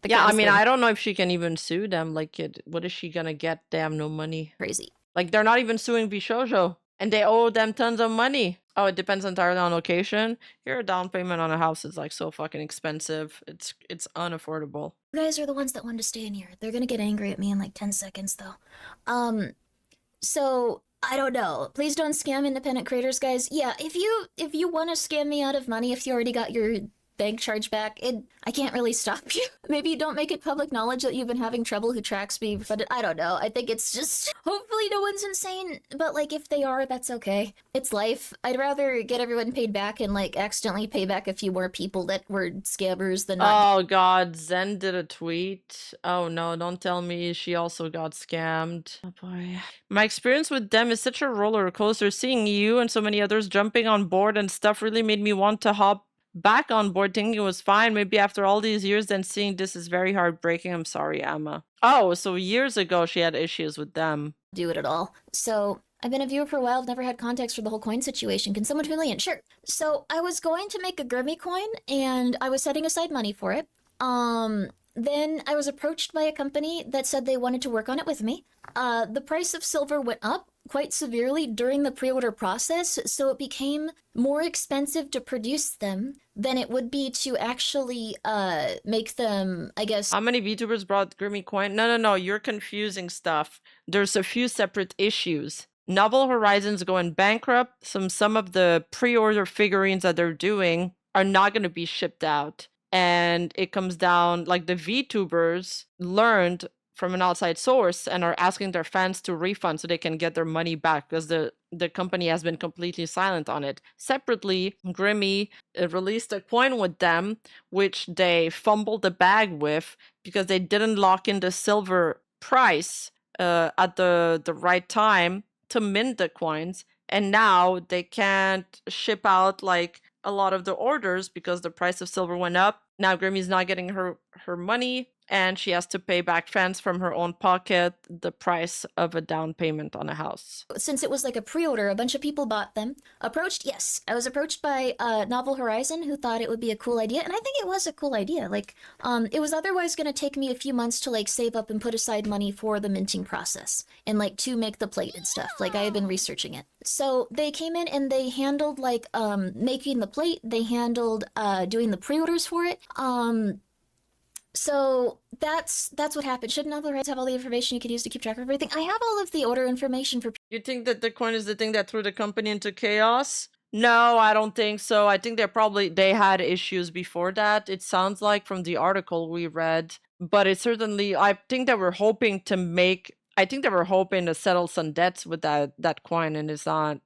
Yeah, I mean, I don't know if she can even sue them. Like, what is she gonna get? They have no money. Crazy. Like, they're not even suing Bishojo, and they owe them tons of money. Oh, it depends entirely on location. Here, a down payment on a house is like so fucking expensive. It's unaffordable. You guys are the ones that wanted to stay in here. They're gonna get angry at me in like 10 seconds, though. So I don't know. Please don't scam independent creators, guys. Yeah, if you want to scam me out of money, if you already got your bank chargeback, I can't really stop you. Maybe don't make it public knowledge that you've been having trouble who tracks me, but I don't know. I think it's just, hopefully no one's insane, but like if they are, that's okay. It's life. I'd rather get everyone paid back and like accidentally pay back a few more people that were scammers than not. Oh god, Zen did a tweet. Oh no, don't tell me she also got scammed. Oh boy. My experience with them is such a roller coaster. Seeing you and so many others jumping on board and stuff really made me want to hop back on board thinking it was fine. Maybe after all these years, then seeing this is very heartbreaking. I'm sorry, Emma. Oh, so years ago she had issues with them. Do it at all. So I've been a viewer for a while, I've never had context for the whole coin situation. Can someone fill me in? Sure. So I was going to make a Grimmi coin and I was setting aside money for it. Then I was approached by a company that said they wanted to work on it with me. The price of silver went up quite severely during the pre-order process, so it became more expensive to produce them than it would be to actually make them, I guess. How many VTubers brought Grimmi coin? No, you're confusing stuff. There's a few separate issues. Novel Horizons going bankrupt. Some of the pre-order figurines that they're doing are not going to be shipped out. And it comes down, like the VTubers learned from an outside source and are asking their fans to refund so they can get their money back because the company has been completely silent on it. Separately, Grimmi released a coin with them, which they fumbled the bag with because they didn't lock in the silver price at the right time to mint the coins. And now they can't ship out like a lot of the orders because the price of silver went up. Now Grimmi's not getting her money and she has to pay back fans from her own pocket the price of a down payment on a house. Since it was like a pre-order, a bunch of people bought them. Approached, yes. I was approached by Novel Horizon, who thought it would be a cool idea, and I think it was a cool idea. Like, it was otherwise going to take me a few months to like save up and put aside money for the minting process and like to make the plate and stuff. Like, I had been researching it. So they came in and they handled like making the plate. They handled doing the pre-orders for it. So that's what happened. Shouldn't Novel Horizons have all the information you could use to keep track of everything? I have all of the order information for. You think that the coin is the thing that threw the company into chaos? No, I don't think so. I think they had issues before that. It sounds like from the article we read, but it certainly, I think they were hoping to settle some debts with that coin, and it's not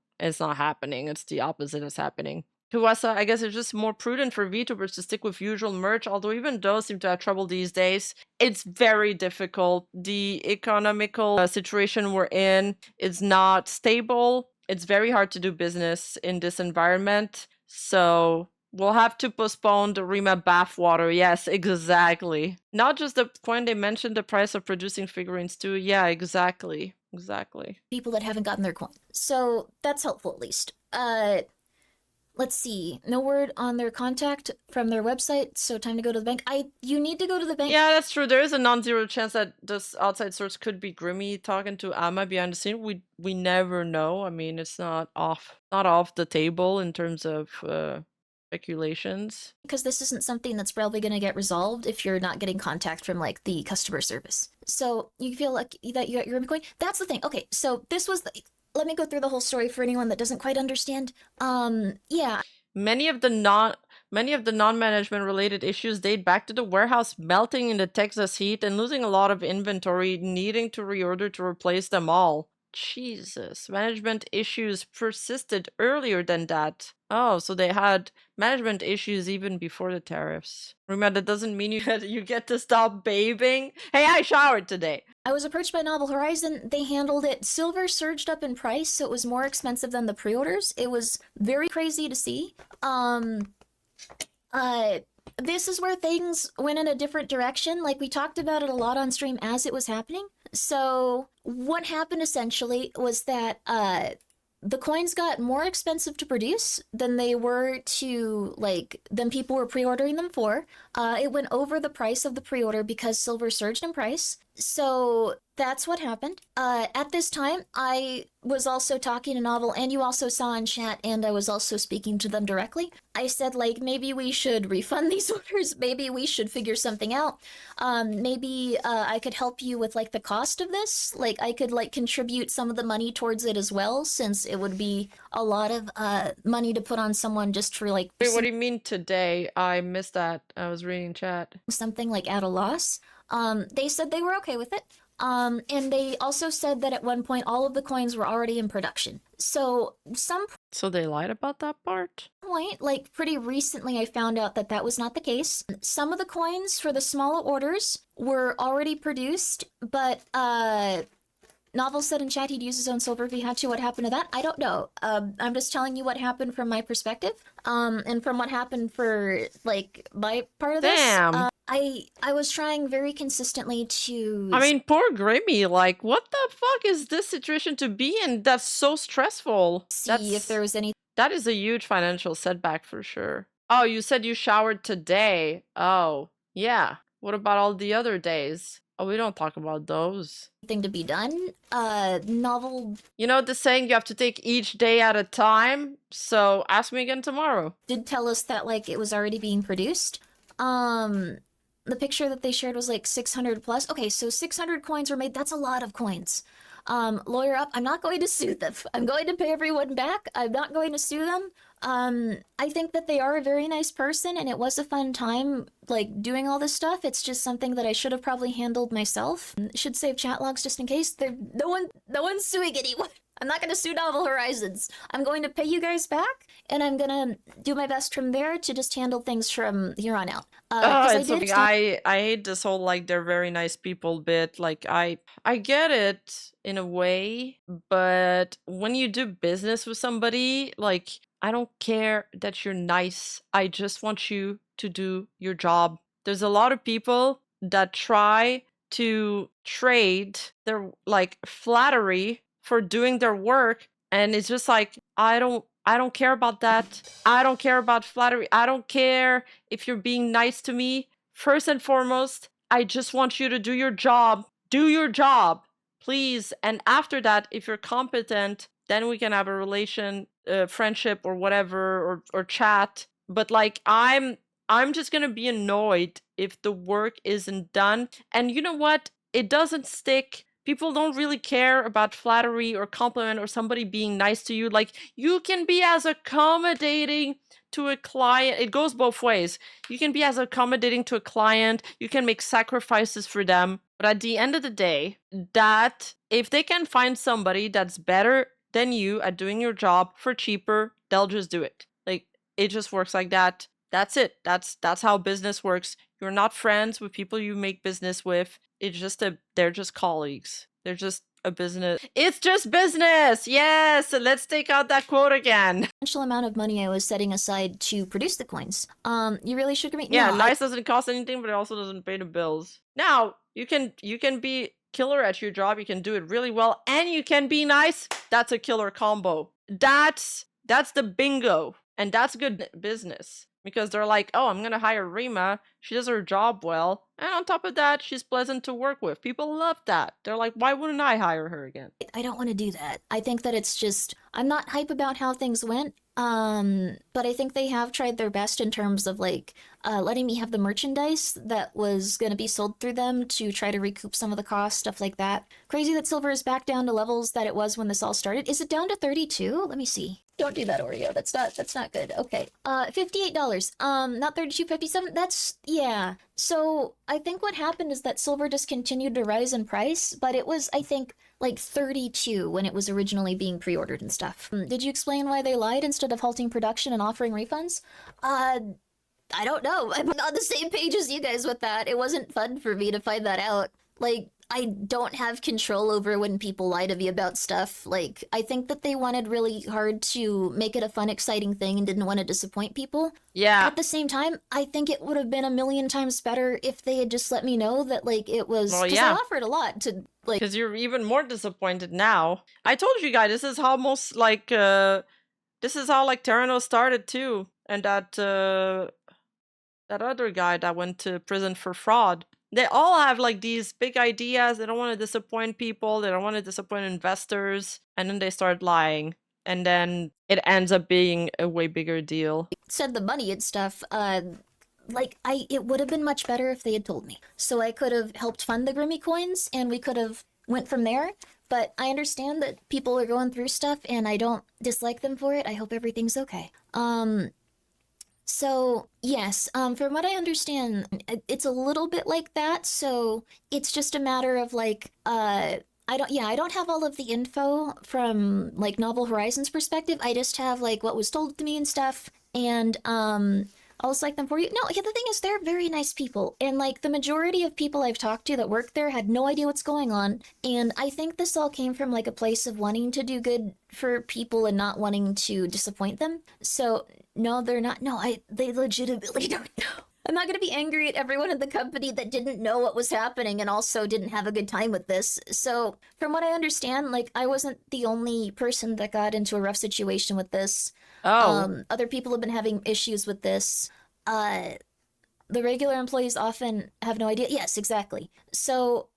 happening. It's the opposite is happening. Tuasa, I guess it's just more prudent for VTubers to stick with usual merch, although even those seem to have trouble these days. It's very difficult. The economical situation we're in is not stable. It's very hard to do business in this environment. So we'll have to postpone the Rima bathwater. Yes, exactly. Not just the coin, they mentioned the price of producing figurines too. Yeah, exactly. People that haven't gotten their coin. So that's helpful at least. Let's see. No word on their contact from their website, so time to go to the bank. You need to go to the bank. Yeah, that's true. There is a non-zero chance that this outside source could be Grimmi talking to Amma behind the scene. We never know. I mean, it's not off the table in terms of speculations. Because this isn't something that's probably going to get resolved if you're not getting contact from like the customer service. So you feel like that you got your coin. That's the thing. Okay, so this was the. Let me go through the whole story for anyone that doesn't quite understand. Yeah. Many of the non-management related issues date back to the warehouse melting in the Texas heat and losing a lot of inventory, needing to reorder to replace them all. Jesus, management issues persisted earlier than that. Oh, so they had management issues even before the tariffs. Remember, that doesn't mean you get to stop bathing. Hey, I showered today. I was approached by Novel Horizon. They handled it. Silver surged up in price, so it was more expensive than the pre-orders. It was very crazy to see. This is where things went in a different direction. Like, we talked about it a lot on stream as it was happening. So what happened essentially was that the coins got more expensive to produce than they were than people were pre-ordering them for. It went over the price of the pre-order because silver surged in price. So that's what happened. At this time, I was also talking to Novel, and you also saw in chat, and I was also speaking to them directly. I said, like, maybe we should refund these orders. Maybe we should figure something out. Maybe I could help you with, like, the cost of this. Like, I could, like, contribute some of the money towards it as well, since it would be a lot of money to put on someone just for, like, Wait, what do you mean today? I missed that. I was reading chat. something like at a loss. They said they were okay with it. And they also said that at one point all of the coins were already in production. So So they lied about that part? point, like pretty recently, I found out that that was not the case. Some of the coins for the smaller orders were already produced, but Novel said in chat he'd use his own silver if he had to. What happened to that? I don't know. I'm just telling you what happened from my perspective, and from what happened for like my part of this. Damn. I was trying very consistently to. I mean, poor Grimmi. Like, what the fuck is this situation to be in? That's so stressful. See if there was any. That is a huge financial setback for sure. Oh, you said you showered today. Oh, yeah. What about all the other days? Oh, we don't talk about those. Thing to be done. Novel. You know the saying, you have to take each day at a time? So ask me again tomorrow. Did tell us that like it was already being produced. The picture that they shared was like 600 plus. Okay, so 600 coins were made. That's a lot of coins. Lawyer up. I'm not going to sue them. I'm going to pay everyone back. I'm not going to sue them. I think that they are a very nice person, and it was a fun time, like, doing all this stuff. It's just something that I should have probably handled myself. Should save chat logs just in case. No one's suing anyone. I'm not gonna sue Novel Horizons. I'm going to pay you guys back, and I'm gonna do my best from there to just handle things from here on out. I hate this whole like they're very nice people bit. Like I get it in a way, but when you do business with somebody, like I don't care that you're nice. I just want you to do your job. There's a lot of people that try to trade their like flattery for doing their work, and it's just like I don't care about that. I don't care about flattery. I don't care if you're being nice to me. First and foremost, I just want you to do your job. Do your job, please. And after that, if you're competent, then we can have a relation, friendship or whatever, or chat. But like I'm just gonna be annoyed if the work isn't done. And you know what? It doesn't stick. People don't really care about flattery or compliment or somebody being nice to you. Like, you can be as accommodating to a client. It goes both ways. You can be as accommodating to a client. You can make sacrifices for them. But at the end of the day, that if they can find somebody that's better than you at doing your job for cheaper, they'll just do it. Like, it just works like that. That's it. That's how business works. You're not friends with people you make business with. It's just they're just colleagues. They're just a business. It's just business. Yes. Let's take out that quote again. Potential amount of money I was setting aside to produce the coins. You really should agree. Yeah, nice doesn't cost anything, but it also doesn't pay the bills. Now, you can be killer at your job. You can do it really well, and you can be nice. That's a killer combo. That's the bingo, and that's good business. Because they're like, oh, I'm gonna hire Rima. She does her job well. And on top of that, she's pleasant to work with. People love that. They're like, why wouldn't I hire her again? I don't want to do that. I think that it's just, I'm not hype about how things went. But I think they have tried their best in terms of like letting me have the merchandise that was going to be sold through them to try to recoup some of the cost, stuff like that. Crazy that silver is back down to levels that it was when this all started. Is it down to 32? Let me see. Don't do that, Oreo. That's not good. Okay. $58. Not 32.57. That's, yeah. So I think what happened is that silver just continued to rise in price, but it was, I think, like 32 when it was originally being pre-ordered and stuff. Did you explain why they lied instead of halting production and offering refunds? I don't know. I'm not on the same page as you guys with that. It wasn't fun for me to find that out. Like, I don't have control over when people lie to me about stuff. Like, I think that they wanted really hard to make it a fun, exciting thing and didn't want to disappoint people. Yeah. At the same time, I think it would have been a million times better if they had just let me know that, like, it was... Well, because yeah. I offered a lot to, like... Because you're even more disappointed now. I told you guys, this is how most, like, this is how, like, Terrano started, too. And that other guy that went to prison for fraud. They all have like these big ideas. They don't want to disappoint people. They don't want to disappoint investors. And then they start lying. And then it ends up being a way bigger deal. Said the money and stuff, it would have been much better if they had told me. So I could have helped fund the Grimmi coins and we could have went from there. But I understand that people are going through stuff and I don't dislike them for it. I hope everything's okay. So yes, from what I understand, it's a little bit like that. So it's just a matter of like, I don't have all of the info from like Novel Horizons perspective. I just have like what was told to me and stuff. And I'll select them for you. No, yeah, the thing is, they're very nice people. And, like, the majority of people I've talked to that work there had no idea what's going on. And I think this all came from, like, a place of wanting to do good for people and not wanting to disappoint them. So, no, they're not. No, they legitimately don't know. I'm not going to be angry at everyone in the company that didn't know what was happening and also didn't have a good time with this. So, from what I understand, like, I wasn't the only person that got into a rough situation with this. Oh. Other people have been having issues with this. The regular employees often have no idea. Yes, exactly. So,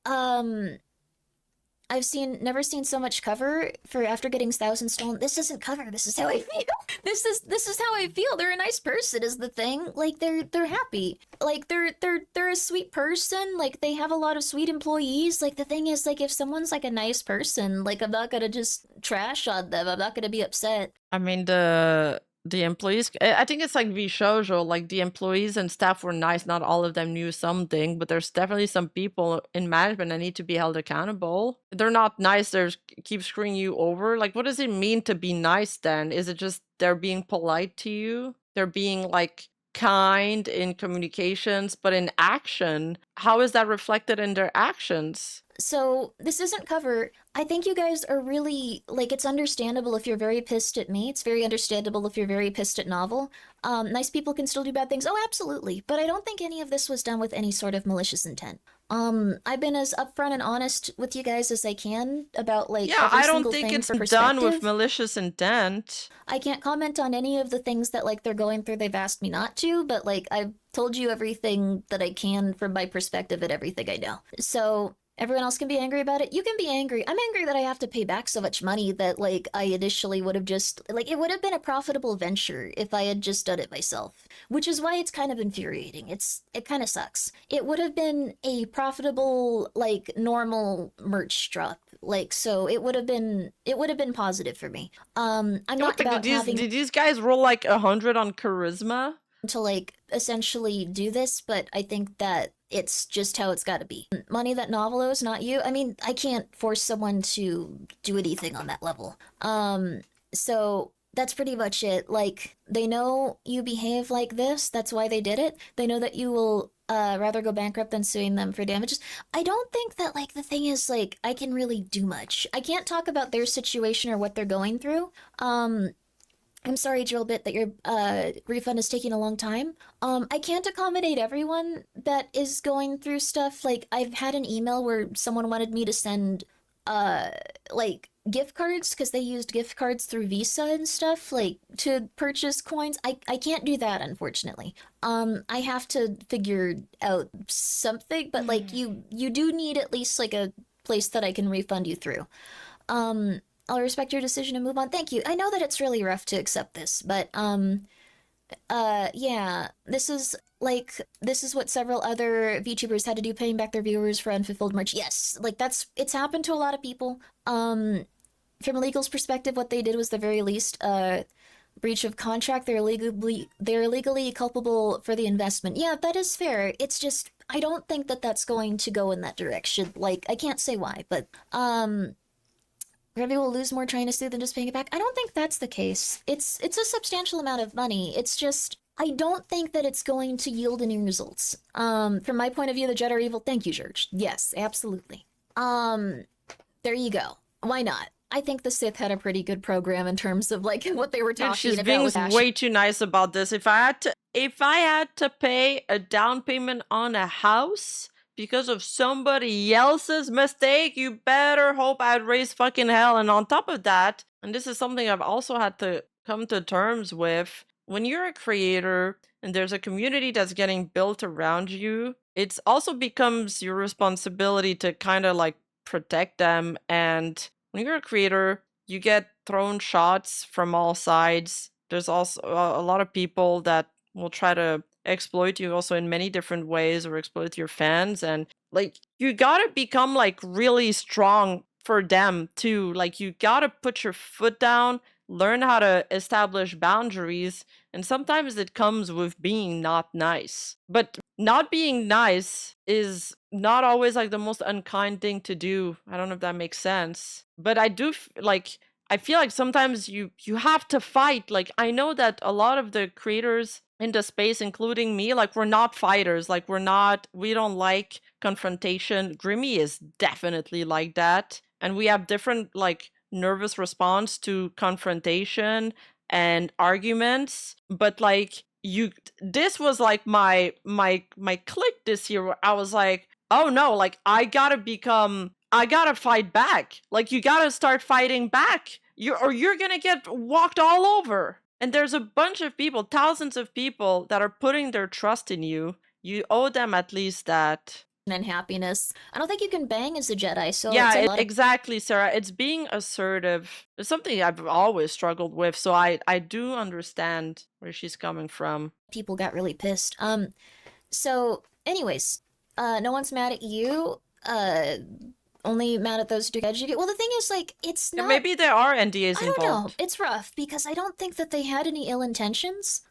I've never seen so much cover for after getting thousands stolen. This isn't cover. This is how I feel. This is how I feel. They're a nice person is the thing. Like they're happy. Like they're a sweet person. Like they have a lot of sweet employees. Like the thing is like if someone's like a nice person, like I'm not gonna just trash on them. I'm not gonna be upset. I mean the employees, I think it's like Vshoujo, like the employees and staff were nice. Not all of them knew something, but there's definitely some people in management that need to be held accountable. They're not nice, they're keep screwing you over. Like what does it mean to be nice then? Is it just they're being polite to you? They're being like kind in communications, but in action, how is that reflected in their actions? So this isn't cover. I think you guys are really, like, it's understandable if you're very pissed at me. It's very understandable if you're very pissed at Novel. Nice people can still do bad things. Oh, absolutely. But I don't think any of this was done with any sort of malicious intent. I've been as upfront and honest with you guys as I can about, like, yeah, every I don't single think thing it's for done with perspective. malicious intent. I can't comment on any of the things that, like, they're going through. They've asked me not to, but, like, I've told you everything that I can from my perspective and everything I know. So everyone else can be angry about it. You can be angry. I'm angry that I have to pay back so much money that, like, I initially would have just, like, it would have been a profitable venture if I had just done it myself, which is why it's kind of infuriating. It kind of sucks. It would have been a profitable, like, normal merch drop. Like, so it would have been positive for me. I'm not about did these guys roll like 100 on charisma? To like essentially do this, but I think that it's just how it's got to be. Money that Novel owes, not you. I mean, I can't force someone to do anything on that level. So that's pretty much it. Like, they know you behave like this. That's why they did it. They know that you will rather go bankrupt than suing them for damages. I don't think that, like, the thing is, like, I can really do much. I can't talk about their situation or what they're going through. I'm sorry, Drillbit, that your refund is taking a long time. I can't accommodate everyone that is going through stuff. Like, I've had an email where someone wanted me to send, like, gift cards because they used gift cards through Visa and stuff, like, to purchase coins. I can't do that, unfortunately. I have to figure out something, but, like, you do need at least, like, a place that I can refund you through. I'll respect your decision and move on. Thank you. I know that it's really rough to accept this, but, yeah, this is what several other VTubers had to do, paying back their viewers for unfulfilled merch. Yes, like, it's happened to a lot of people. From a legal's perspective, what they did was the very least, breach of contract. They're legally culpable for the investment. Yeah, that is fair. It's just, I don't think that that's going to go in that direction. Like, I can't say why, but, Remy will lose more trying to sue than just paying it back. I don't think that's the case. It's a substantial amount of money. It's just, I don't think that it's going to yield any results. From my point of view, the Jedi are evil. Thank you, George. Yes, absolutely. There you go. Why not? I think the Sith had a pretty good program in terms of, like, what they were talking about. She's being way too nice about this. If I had to pay a down payment on a house because of somebody else's mistake, you better hope I'd raise fucking hell. And on top of that, and this is something I've also had to come to terms with, when you're a creator and there's a community that's getting built around you, it also becomes your responsibility to kind of like protect them. And when you're a creator, you get thrown shots from all sides. There's also a lot of people that will try to exploit you also in many different ways, or exploit your fans. And like, you gotta become like really strong for them too. Like, you gotta put your foot down, learn how to establish boundaries, and sometimes it comes with being not nice. But not being nice is not always like the most unkind thing to do. I don't know if that makes sense, but I do like, I feel like sometimes you have to fight. Like, I know that a lot of the creators in the space, including me, like, we're not fighters. Like, we don't like confrontation. Grimmi is definitely like that, and we have different like nervous response to confrontation and arguments. But like, this was like my click this year, where I was like, oh no, like, I gotta fight back. Like, you gotta start fighting back, or you're gonna get walked all over. And there's a bunch of people, thousands of people, that are putting their trust in you. You owe them at least that. And happiness. I don't think you can bang as a Jedi, so yeah, it's a lot of exactly, Sarah. It's being assertive. It's something I've always struggled with, so I do understand where she's coming from. people got really pissed. So anyways, no one's mad at you. Only mad at those who do educate. Well, the thing is, like, it's Yeah, not. maybe there are NDAs I don't know. involved. It's rough because I don't think that they had any ill intentions.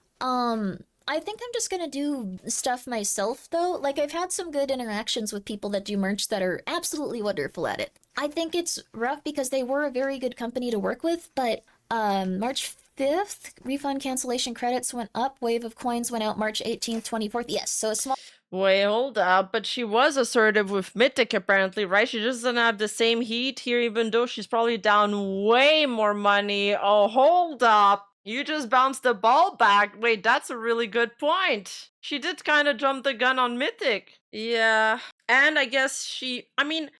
I think I'm just gonna do stuff myself though. Like, I've had some good interactions with people that do merch that are absolutely wonderful at it. I think it's rough because they were a very good company to work with, but March 5th, refund cancellation credits went up, wave of coins went out March 18th, 24th. Yes, so a small. Wait, hold up. But she was assertive with Mythic, apparently, right? She just doesn't have the same heat here, even though she's probably down way more money. Oh, hold up. You just bounced the ball back. Wait, that's a really good point. She did kind of jump the gun on Mythic. Yeah. And I guess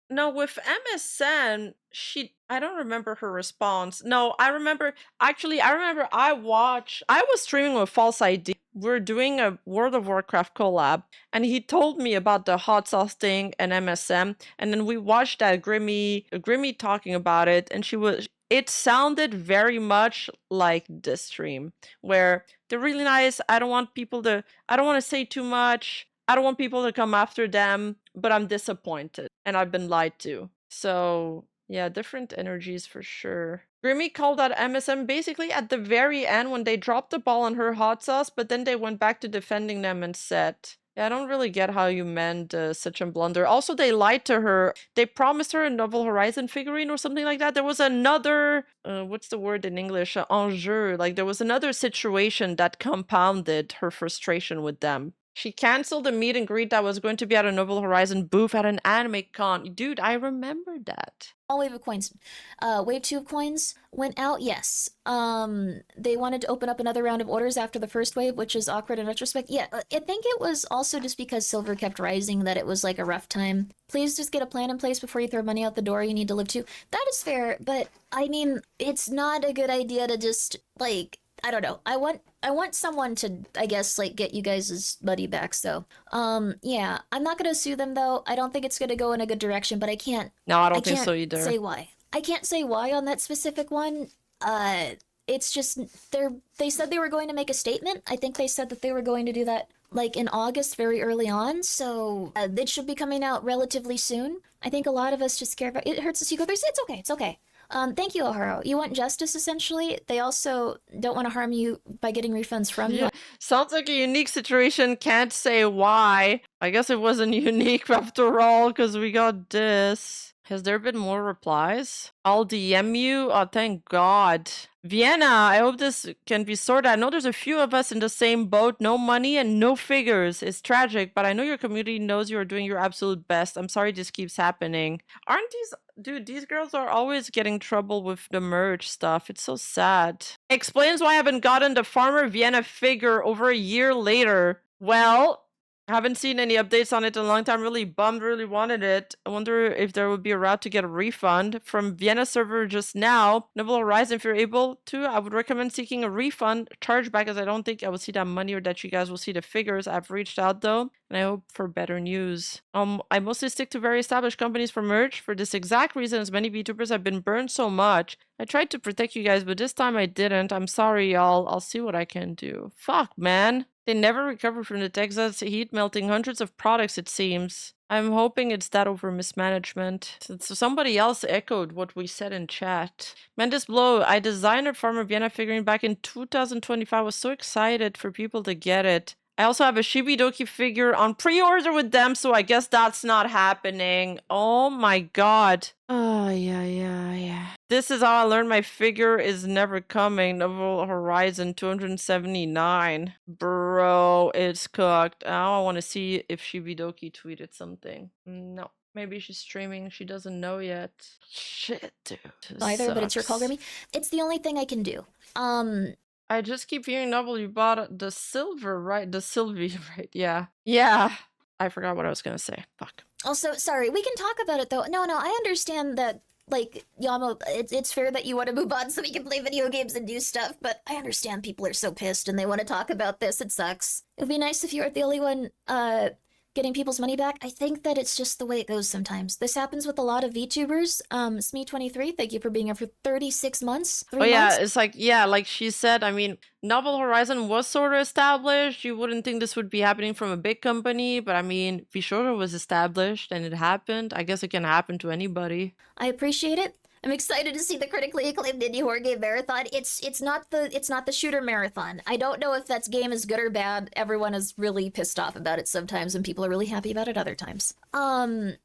no, with MSN, I don't remember her response. No, I remember I was streaming with False ID. We're doing a World of Warcraft collab, and he told me about the hot sauce thing and MSM, and then we watched that Grimmi talking about it, and it sounded very much like this stream, where they're really nice. I don't want to say too much. I don't want people to come after them, but I'm disappointed and I've been lied to. So yeah, different energies for sure. Grimmi called out MSM basically at the very end when they dropped the ball on her hot sauce, but then they went back to defending them and said, yeah, I don't really get how you meant such a blunder. Also, they lied to her. They promised her a Novel Horizon figurine or something like that. There was another, what's the word in English? Enjeu. Like, there was another situation that compounded her frustration with them. She canceled a meet and greet that was going to be at a Novel Horizon booth at an anime con. Dude, I remember that. All wave of coins. Wave 2 of coins went out, yes. They wanted to open up another round of orders after the first wave, which is awkward in retrospect. Yeah, I think it was also just because silver kept rising that it was like a rough time. Please just get a plan in place before you throw money out the door. You need to live too. That is fair, but I mean, it's not a good idea to just, like, I don't know. I want someone to, I guess, like, get you guys' money back, so. Yeah. I'm not gonna sue them, though. I don't think it's gonna go in a good direction, but I can't. No, I don't think so either. Say why. I can't say why on that specific one. It's just, they said they were going to make a statement. I think they said that they were going to do that, like, in August, very early on, so it should be coming out relatively soon. I think a lot of us just care about, it hurts us. You go, it's okay, it's okay. Thank you, Oharo. You want justice, essentially. They also don't want to harm you by getting refunds from you. Sounds like a unique situation. Can't say why. I guess it wasn't unique after all, because we got this. Has there been more replies? I'll DM you. Oh, thank God. Vienna, I hope this can be sorted. I know there's a few of us in the same boat. No money and no figures. It's tragic, but I know your community knows you are doing your absolute best. I'm sorry this keeps happening. Aren't these... Dude, these girls are always getting trouble with the merch stuff. It's so sad. Explains why I haven't gotten the Farmer Vienna figure over a year later. Well, Haven't seen any updates on it in a long time. Really bummed, really wanted it. I wonder if there would be a route to get a refund. From Vienna server just now, Novel Horizon, if you're able to, I would recommend seeking a refund, chargeback, as I don't think I will see that money or that you guys will see the figures. I've reached out though, and I hope for better news. I mostly stick to very established companies for merch for this exact reason, as many VTubers have been burned so much. I tried to protect you guys, but this time I didn't. I'm sorry, y'all. I'll see what I can do. Fuck, man. They never recovered from the Texas heat, melting hundreds of products, it seems. I'm hoping it's that over mismanagement. So somebody else echoed what we said in chat. Mendes Blow, I designed a Farmer Vienna figurine back in 2025. I was so excited for people to get it. I also have a Shibidoki figure on pre-order with them, so I guess that's not happening. Oh my god. Oh, yeah. This is how I learned my figure is never coming. Novel Horizon 279. Bro, it's cooked. Now I want to see if Shibidoki tweeted something. No. Maybe she's streaming. She doesn't know yet. Shit, dude. Either, but it's your call, Grimmi. It's the only thing I can do. I just keep hearing Novel, you bought the silver, right? The Sylvie, right? Yeah. Yeah. I forgot what I was gonna say. Fuck. Also, sorry, we can talk about it though. No, I understand that, like, Yamo, it's fair that you want to move on so we can play video games and do stuff, but I understand people are so pissed and they want to talk about this. It sucks. It would be nice if you weren't the only one, getting people's money back. I think that it's just the way it goes sometimes. This happens with a lot of VTubers. Smee23, thank you for being here for 36 months. Oh yeah, it's like, yeah, like she said, I mean, Novel Horizon was sort of established. You wouldn't think this would be happening from a big company, but I mean, Vtuber was established and it happened. I guess it can happen to anybody. I appreciate it. I'm excited to see the critically acclaimed indie horror game marathon. It's not the shooter marathon. I don't know if that game is good or bad. Everyone is really pissed off about it sometimes, and people are really happy about it other times. I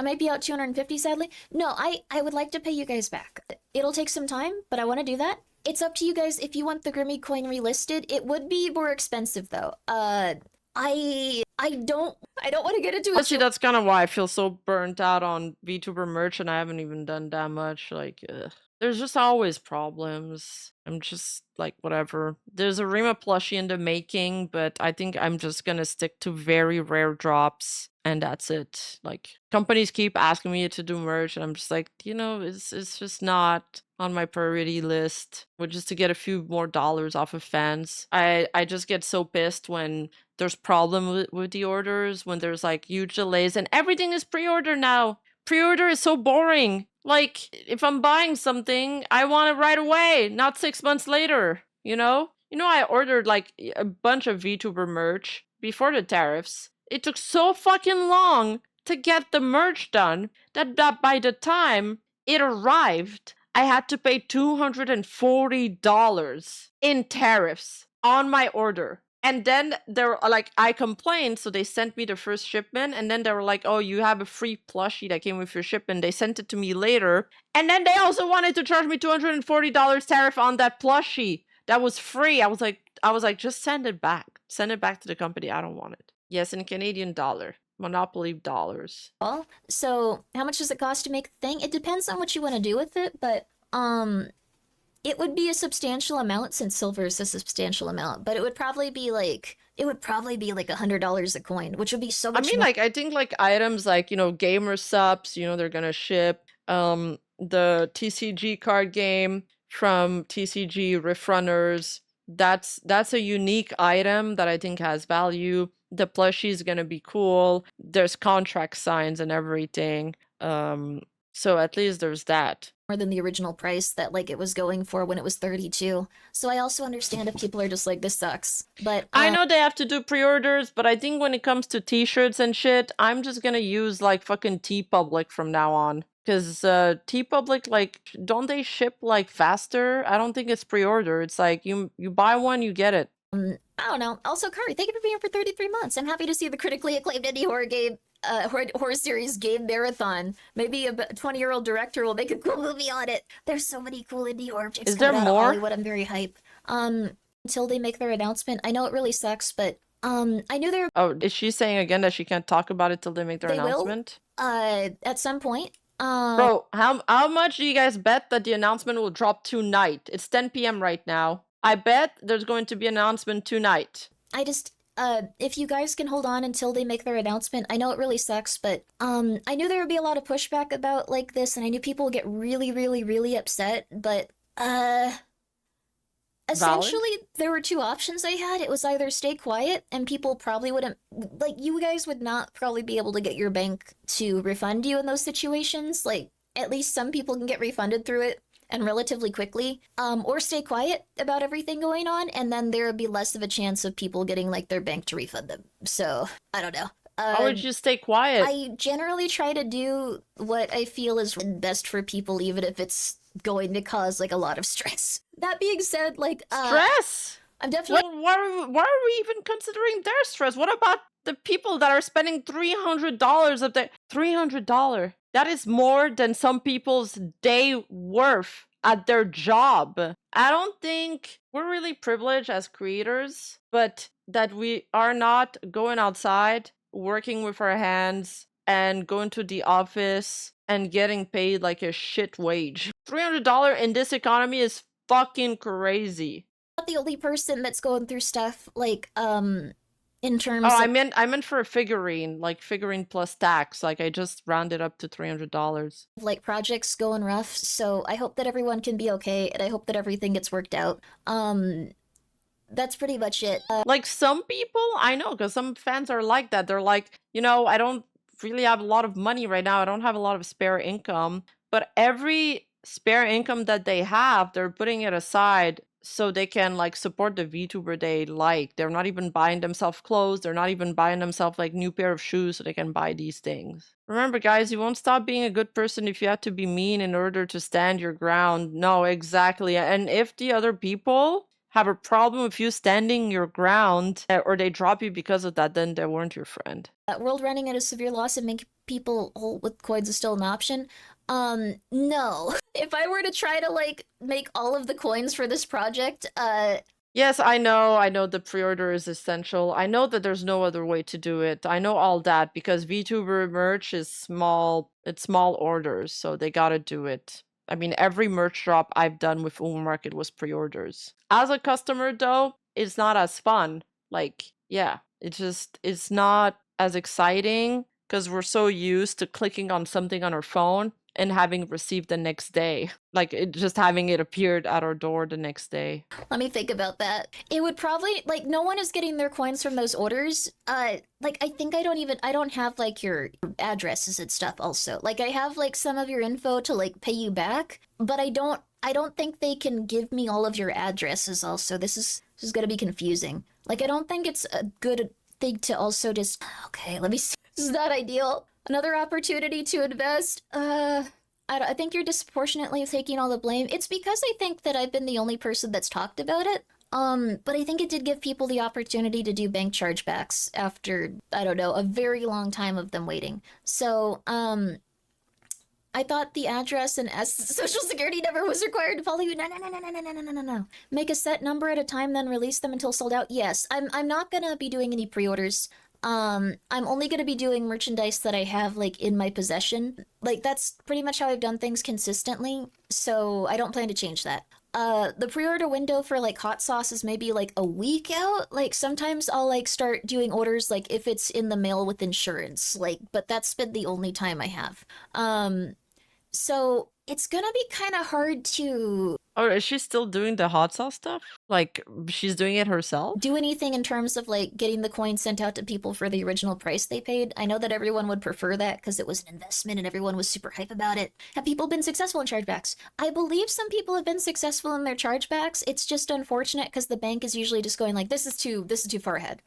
might be out 250, sadly. No, I would like to pay you guys back. It'll take some time, but I want to do that. It's up to you guys if you want the Grimmi coin relisted. It would be more expensive though. I don't want to get into it. Actually, that's kind of why I feel so burnt out on VTuber merch, and I haven't even done that much. Like, there's just always problems. I'm just like, whatever. There's a Rima plushie in the making, but I think I'm just gonna stick to very rare drops, and that's it. Like, companies keep asking me to do merch, and I'm just like, you know, it's just not on my priority list, which is to get a few more dollars off of fans. I just get so pissed when there's problem with the orders, when there's like huge delays and everything is pre-order now. Pre-order is so boring. Like, if I'm buying something, I want it right away, not 6 months later, you know? You know, I ordered like a bunch of VTuber merch before the tariffs. It took so fucking long to get the merch done that by the time it arrived, I had to pay $240 in tariffs on my order. And then they're like, I complained, so they sent me the first shipment, and then they were like, oh, you have a free plushie that came with your shipment. They sent it to me later, and then they also wanted to charge me $240 tariff on that plushie that was free. I was like, just send it back. Send it back to the company. I don't want it. Yes, in Canadian dollar. Monopoly dollars. Well, so how much does it cost to make the thing? It depends on what you want to do with it, but it would be a substantial amount, since silver is a substantial amount, but it would probably be like $100 a coin, which would be so much. I mean, like, I think like items like, you know, gamer subs, you know, they're gonna ship. The TCG card game from TCG Riff Runners, that's a unique item that I think has value. The plushie is gonna be cool. There's contract signs and everything. So at least there's that. More than the original price that like it was going for when it was 32. So I also understand if people are just like, this sucks. But I know they have to do pre-orders, but I think when it comes to t-shirts and shit, I'm just gonna use like fucking TeePublic from now on. Because TeePublic, like, don't they ship like faster? I don't think it's pre-order. It's like you buy one, you get it. I don't know. Also, Kari, thank you for being here for 33 months. I'm happy to see the critically acclaimed indie horror game, horror series game marathon. Maybe a 20-year-old director will make a cool movie on it. There's so many cool indie horror chicks coming out of Hollywood. I'm very hype. Until they make their announcement. I know it really sucks, but I knew there. Oh, is she saying again that she can't talk about it till they make their announcement? At some point. Bro, how much do you guys bet that the announcement will drop tonight? It's 10 p.m. right now. I bet there's going to be an announcement tonight. I just, if you guys can hold on until they make their announcement, I know it really sucks, but I knew there would be a lot of pushback about like this, and I knew people would get really, really, really upset, but essentially there were two options I had. It was either stay quiet and people probably wouldn't, like, you guys would not probably be able to get your bank to refund you in those situations. Like, at least some people can get refunded through it and relatively quickly, or stay quiet about everything going on, and then there would be less of a chance of people getting like their bank to refund them. So I don't know. How would you stay quiet? I generally try to do what I feel is best for people, even if it's going to cause like a lot of stress. That being said, like stress. I'm definitely. Well, why are we even considering their stress? What about the people that are spending $300 of their $300? That is more than some people's day worth at their job. I don't think we're really privileged as creators, but that we are not going outside, working with our hands, and going to the office and getting paid like a shit wage. $300 in this economy is fucking crazy. Not the only person that's going through stuff like in terms I meant for a figurine, like figurine plus tax. Like I just rounded up to $300. Like projects going rough, so I hope that everyone can be okay, and I hope that everything gets worked out. That's pretty much it. Like some people, I know, because some fans are like that. They're like, you know, I don't really have a lot of money right now. I don't have a lot of spare income. But every spare income that they have, they're putting it aside so they can like support the VTuber they like. They're not even buying themselves clothes. They're not even buying themselves like new pair of shoes so they can buy these things. Remember, guys, you won't stop being a good person if you have to be mean in order to stand your ground. No, exactly. And if the other people have a problem with you standing your ground, or they drop you because of that, then they weren't your friend. World running at a severe loss and make people hold with coins is still an option. No. If I were to try to like make all of the coins for this project, yes, I know the pre-order is essential. I know that there's no other way to do it. I know all that because VTuber merch is small, it's small orders, so they gotta do it. I mean, every merch drop I've done with Uber Market was pre-orders. As a customer, though, it's not as fun. Like, yeah, it's not as exciting because we're so used to clicking on something on our phone and having received the next day. Like, just having it appeared at our door the next day. Let me think about that. It would probably, like, no one is getting their coins from those orders. Like, I think I don't have, like, your addresses and stuff also. Like, I have, like, some of your info to, like, pay you back, but I don't think they can give me all of your addresses also. This is gonna be confusing. Like, I don't think it's a good thing to also just, okay, let me see. This is not ideal. Another opportunity to invest. I think you're disproportionately taking all the blame. It's because I think that I've been the only person that's talked about it. But I think it did give people the opportunity to do bank chargebacks after, I don't know, a very long time of them waiting. So, I thought the address and social security number was required to follow you. No. Make a set number at a time, then release them until sold out. Yes, I'm not gonna be doing any pre-orders. I'm only gonna be doing merchandise that I have like in my possession. Like that's pretty much how I've done things consistently, so I don't plan to change that. The pre-order window for like hot sauce is maybe like a week out. Like sometimes I'll like start doing orders like if it's in the mail with insurance, like, but that's been the only time I have. So it's gonna be kind of hard to Oh, is she still doing the hot sauce stuff? Like, she's doing it herself? do anything in terms of like getting the coins sent out to people for the original price they paid. I know that everyone would prefer that because it was an investment and everyone was super hype about it. Have people been successful in chargebacks? I believe some people have been successful in their chargebacks. It's just unfortunate because the bank is usually just going like, this is too far ahead.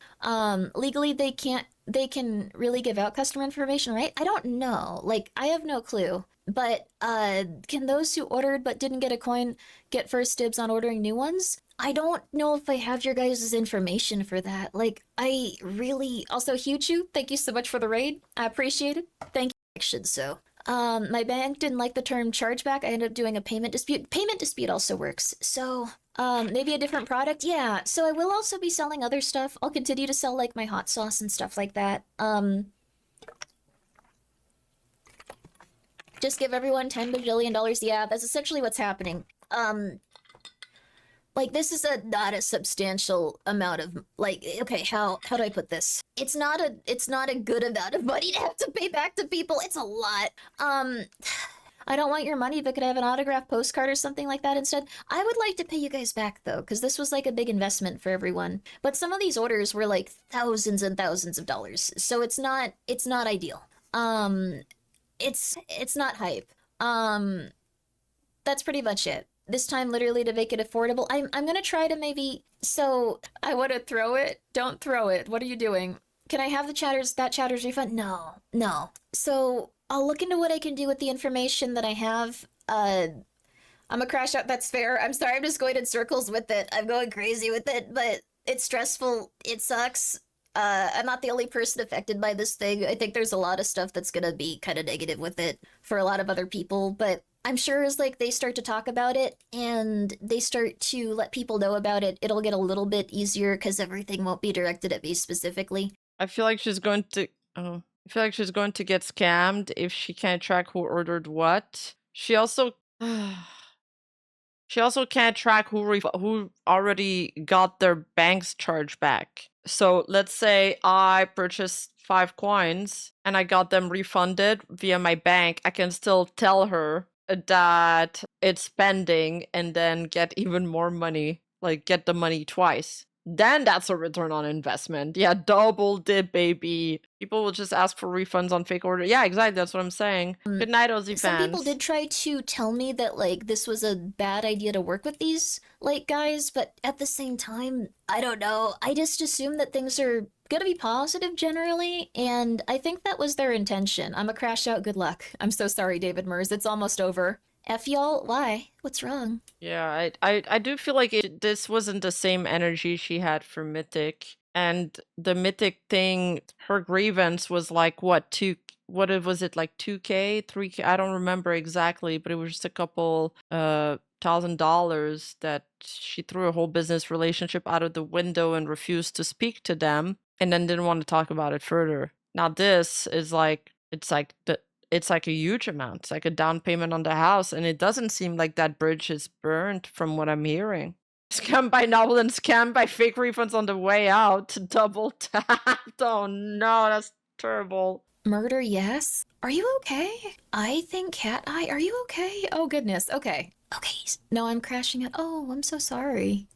Legally they can really give out customer information, right? I don't know. Like, I have no clue. But can those who ordered but didn't get a coin get first dibs on ordering new ones? I don't know if I have your guys' information for that. Like, I really... Also, Huchu, thank you so much for the raid. I appreciate it. Thank you. So, my bank didn't like the term chargeback. I ended up doing a payment dispute. Payment dispute also works. So, maybe a different product? Yeah, so I will also be selling other stuff. I'll continue to sell, like, my hot sauce and stuff like that. Just give everyone $10 bajillion. Yeah, that's essentially what's happening. Like, this is not a substantial amount of, like, okay, how do I put this? It's not a good amount of money to have to pay back to people. It's a lot. I don't want your money, but could I have an autographed postcard or something like that instead? I would like to pay you guys back though, because this was like a big investment for everyone. But some of these orders were like thousands and thousands of dollars, so it's not ideal. It's not hype. That's pretty much it. This time, literally, to make it affordable, I'm gonna try to maybe. So I want to throw it. Don't throw it. What are you doing? Can I have that chatter's refund? No. So I'll look into what I can do with the information that I have. I'm gonna crash out. That's fair. I'm sorry. I'm just going in circles with it. I'm going crazy with it, but it's stressful. It sucks. I'm not the only person affected by this thing. I think there's a lot of stuff that's gonna be kind of negative with it for a lot of other people, but I'm sure as like they start to talk about it and they start to let people know about it, it'll get a little bit easier because everything won't be directed at me specifically. I feel like she's going to. Oh, I feel like she's going to get scammed if she can't track who ordered what. She also. She also can't track who already got their bank's charge back. So let's say I purchased 5 coins and I got them refunded via my bank. I can still tell her that it's pending and then get even more money, like get the money twice. Then that's a return on investment. Yeah, double dip, baby. People will just ask for refunds on fake order. Yeah, exactly. That's what I'm saying. Good night, Ozzy fans. Some people did try to tell me that, like, this was a bad idea to work with these, like, guys, but at the same time, I don't know. I just assume that things are gonna be positive generally, and I think that was their intention. I'm a crash out. Good luck. I'm so sorry, David Mers. It's almost over. F y'all, why? What's wrong? Yeah, I do feel like this wasn't the same energy she had for Mythic. And the Mythic thing, her grievance was like, what was it, like 2K, 3K? I don't remember exactly, but it was just a couple $1,000 that she threw a whole business relationship out of the window and refused to speak to them and then didn't want to talk about it further. Now this is like, it's like a huge amount. It's like a down payment on the house, and it doesn't seem like that bridge is burned from what I'm hearing. Scammed by novel and scammed by fake refunds on the way out. Double tapped. Oh no, that's terrible. Murder, yes? Are you okay? I think Cat Eye, are you okay? Oh goodness, okay. Okay, no, I'm crashing out. Oh, I'm so sorry.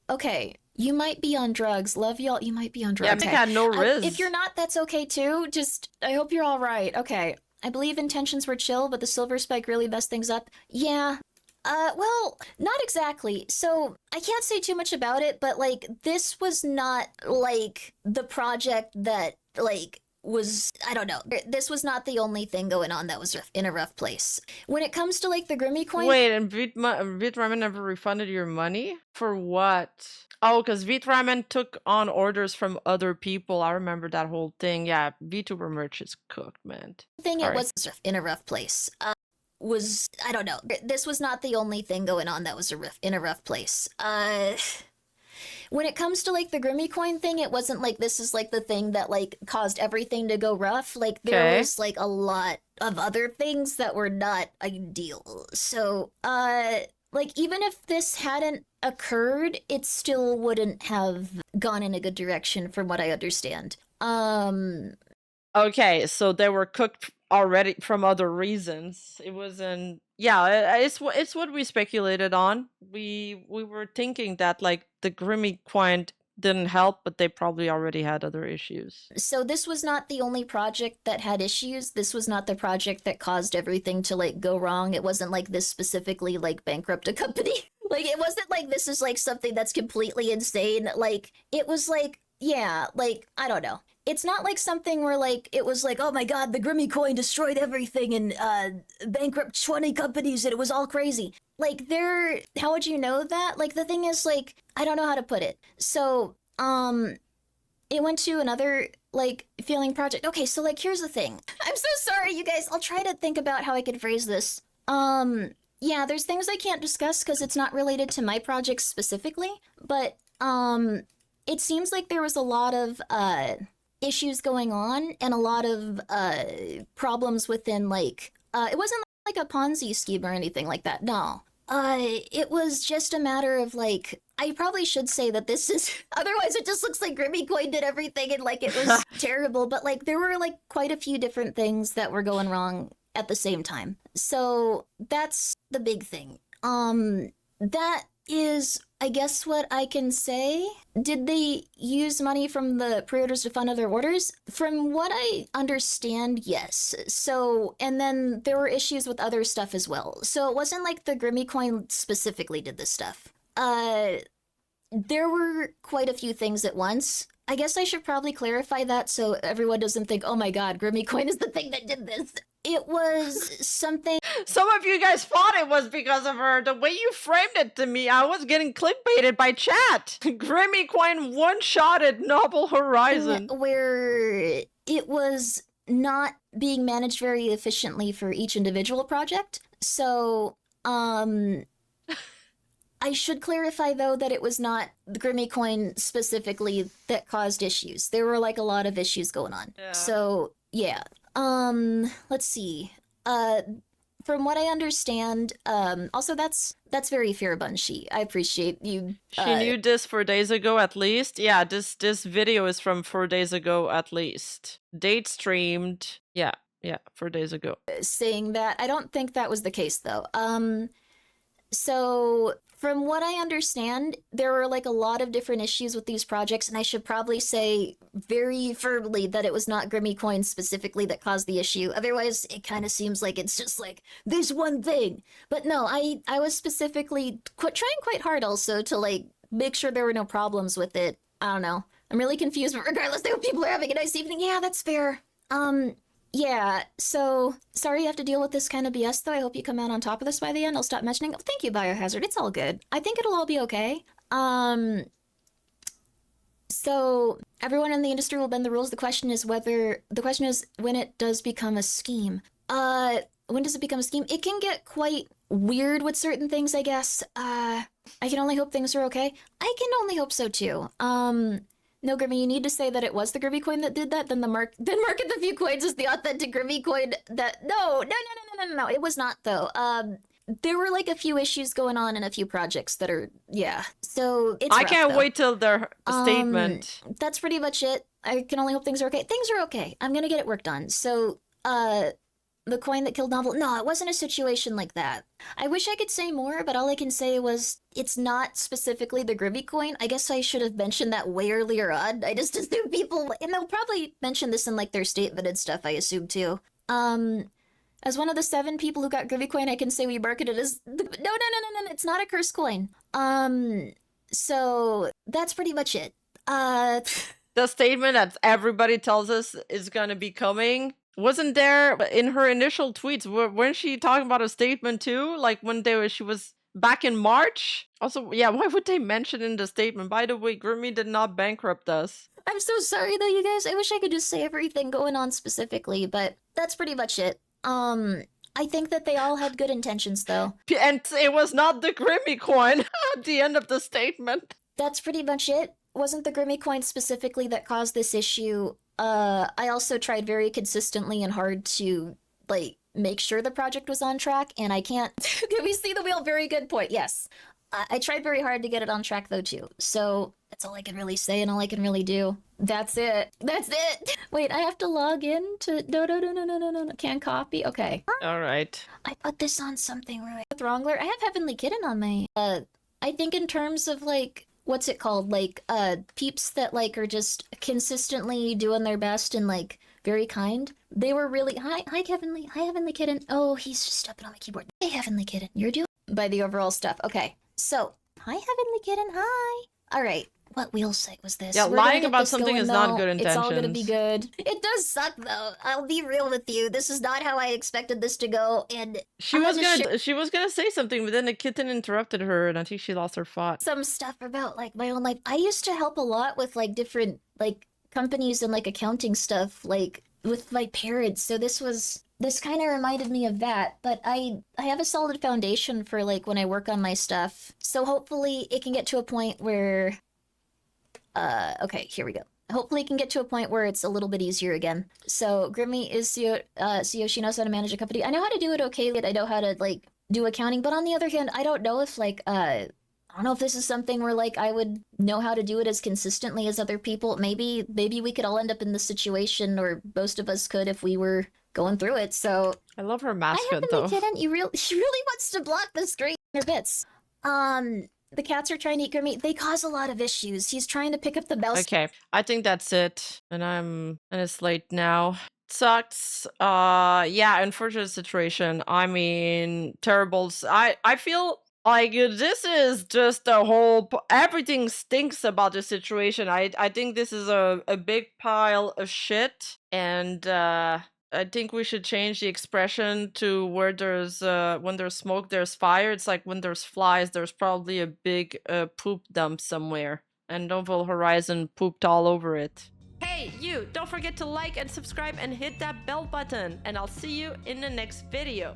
Okay. You might be on drugs. Love y'all. You might be on drugs. Yeah, I think I had no risk. If you're not, that's okay too. Just, I hope you're all right. Okay. I believe intentions were chill, but the silver spike really messed things up. Yeah. Well, not exactly. So, I can't say too much about it, but, like, this was not, like, the project that, like, was, I don't know. This was not the only thing going on that was in a rough place. When it comes to, like, the Grimmi coin... Wait, and Vitramen never refunded your money? For what? Oh, because Vitramen took on orders from other people. I remember that whole thing. Yeah, Vtuber merch is cooked, man. It was in a rough place. I don't know. This was not the only thing going on that was in a rough place. When it comes to, like, the Grimmi coin thing, it wasn't like this is, like, the thing that, like, caused everything to go rough. Like, there was, like, a lot of other things that were not ideal. So, like, even if this hadn't occurred, it still wouldn't have gone in a good direction from what I understand. Okay, so they were cooked already from other reasons. It wasn't... Yeah, it's what we speculated on. We were thinking that, like, the Grimmi coin didn't help, but they probably already had other issues. So this was not the only project that had issues. This was not the project that caused everything to, like, go wrong. It wasn't like this specifically, like, bankrupt a company. Like, it wasn't like this is, like, something that's completely insane. Like, it was like, yeah, like, I don't know. It's not like something where, like, it was like, oh my god, the Grimmi coin destroyed everything and bankrupt 20 companies and it was all crazy. Like, how would you know that? Like, the thing is, like, I don't know how to put it. So, it went to another, like, feeling project. Okay, so, like, here's the thing. I'm so sorry, you guys. I'll try to think about how I could phrase this. Yeah, there's things I can't discuss because it's not related to my project specifically, but, it seems like there was a lot of, issues going on and a lot of problems within, like, it wasn't like a Ponzi scheme or anything like that. No. It was just a matter of like, I probably should say that this is, otherwise it just looks like Grimmi Coin did everything and like it was terrible, but like there were like quite a few different things that were going wrong at the same time. So that's the big thing. That is, I guess, what I can say. Did they use money from the pre-orders to fund other orders? From what I understand, yes. So, and then there were issues with other stuff as well. So it wasn't like the Grimmi Coin specifically did this stuff. There were quite a few things at once. I guess I should probably clarify that so everyone doesn't think, oh my god, Grimmi Coin is the thing that did this. It was something. Some of you guys thought it was because of her. The way you framed it to me, I was getting clickbaited by chat. Grimmi Coin one-shotted Noble Horizon. Where it was not being managed very efficiently for each individual project. So, I should clarify, though, that it was not the Grimmi Coin specifically that caused issues. There were, like, a lot of issues going on. Yeah. So, yeah. Let's see. From what I understand, also that's very fair, Bunshi. I appreciate you. She knew this 4 days ago at least. Yeah, this video is from 4 days ago at least. Date streamed. Yeah, 4 days ago. Saying that. I don't think that was the case, though. So from what I understand, there were like a lot of different issues with these projects, and I should probably say very firmly that it was not Grimmi Coin specifically that caused the issue. Otherwise, it kind of seems like it's just like this one thing. But no, I was specifically trying quite hard also to like make sure there were no problems with it. I don't know. I'm really confused, but regardless, I hope people are having a nice evening. Yeah, that's fair. Yeah, so sorry you have to deal with this kind of BS, though. I hope you come out on top of this by the end. I'll stop mentioning. Oh, thank you, Biohazard. It's all good. I think it'll all be okay. So everyone in the industry will bend the rules. The question is when it does become a scheme. When does it become a scheme? It can get quite weird with certain things, I guess. I can only hope things are okay. I can only hope so, too. No, Grimmi, you need to say that it was the Grimmi Coin that did that, then Market the Few Coins is the authentic Grimmi Coin that... No, it was not, though. There were, like, a few issues going on in a few projects that are... Yeah, so it's I rough, can't though. wait till their statement. That's pretty much it. I can only hope things are okay. Things are okay. I'm gonna get it worked on. So, the coin that killed Novel... No, it wasn't a situation like that. I wish I could say more, but all I can say was it's not specifically the Grimmi Coin. I guess I should have mentioned that way earlier on. I just assume people... And they'll probably mention this in, like, their statement and stuff, I assume, too. As one of the 7 people who got Grimmi Coin, I can say we marketed it as... No, it's not a cursed coin. So that's pretty much it. The statement that everybody tells us is gonna be coming... Wasn't there in her initial tweets, weren't she talking about a statement too? Like when she was back in March? Also, yeah, why would they mention in the statement? By the way, Grimmi did not bankrupt us. I'm so sorry though, you guys. I wish I could just say everything going on specifically, but that's pretty much it. I think that they all had good intentions though. And it was not the Grimmi Coin at the end of the statement. That's pretty much it. Wasn't the Grimmi Coin specifically that caused this issue. I also tried very consistently and hard to, like, make sure the project was on track, and I can't... Can we see the wheel? Very good point, yes. I tried very hard to get it on track, though, too. So, that's all I can really say and all I can really do. That's it. That's it! Wait, I have to log in to... No. Can't copy? Okay. All right. I put this on something right. Throngler? I have Heavenly Kitten on my... I think in terms of, like... What's it called? Like, peeps that, like, are just consistently doing their best and, like, very kind. They were really... Hi, Heavenly Kitten. Oh, he's just stepping on my keyboard. Hey, Heavenly Kitten, you're doing... By the overall stuff. Okay, so... Hi, Heavenly Kitten, hi! Alright, what wheel site was this? Yeah, lying about something is not good intentions. It's all gonna be good. It does suck, though. I'll be real with you. This is not how I expected this to go, and... She was gonna say something, but then the kitten interrupted her, and I think she lost her thought. Some stuff about, like, my own life. I used to help a lot with, like, different, like, companies and, like, accounting stuff, like, with my parents, so this kind of reminded me of that, but I have a solid foundation for, like, when I work on my stuff, so hopefully it can get to a point where... okay, here we go. Hopefully it can get to a point where it's a little bit easier again. So, Grimmi is CEO, she knows how to manage a company. I know how to do it okay, I know how to, like, do accounting. But on the other hand, I don't know if like I don't know if this is something where like I would know how to do it as consistently as other people. Maybe we could all end up in this situation, or most of us could if we were going through it. So I love her I mascot have to though. be kidding. She really wants to block the screen in her bits. The cats are trying to eat Grimmi. They cause a lot of issues. He's trying to pick up the mouse. Okay, I think that's it. And it's late now. Sucks. Yeah, unfortunate situation. I mean, terribles. I feel like this is just a whole everything stinks about the situation. I think this is a big pile of shit, and I think we should change the expression to where there's when there's smoke there's fire. It's like when there's flies there's probably a big poop dump somewhere, and Novel Horizon pooped all over it. Hey, you! Don't forget to like and subscribe and hit that bell button, and I'll see you in the next video.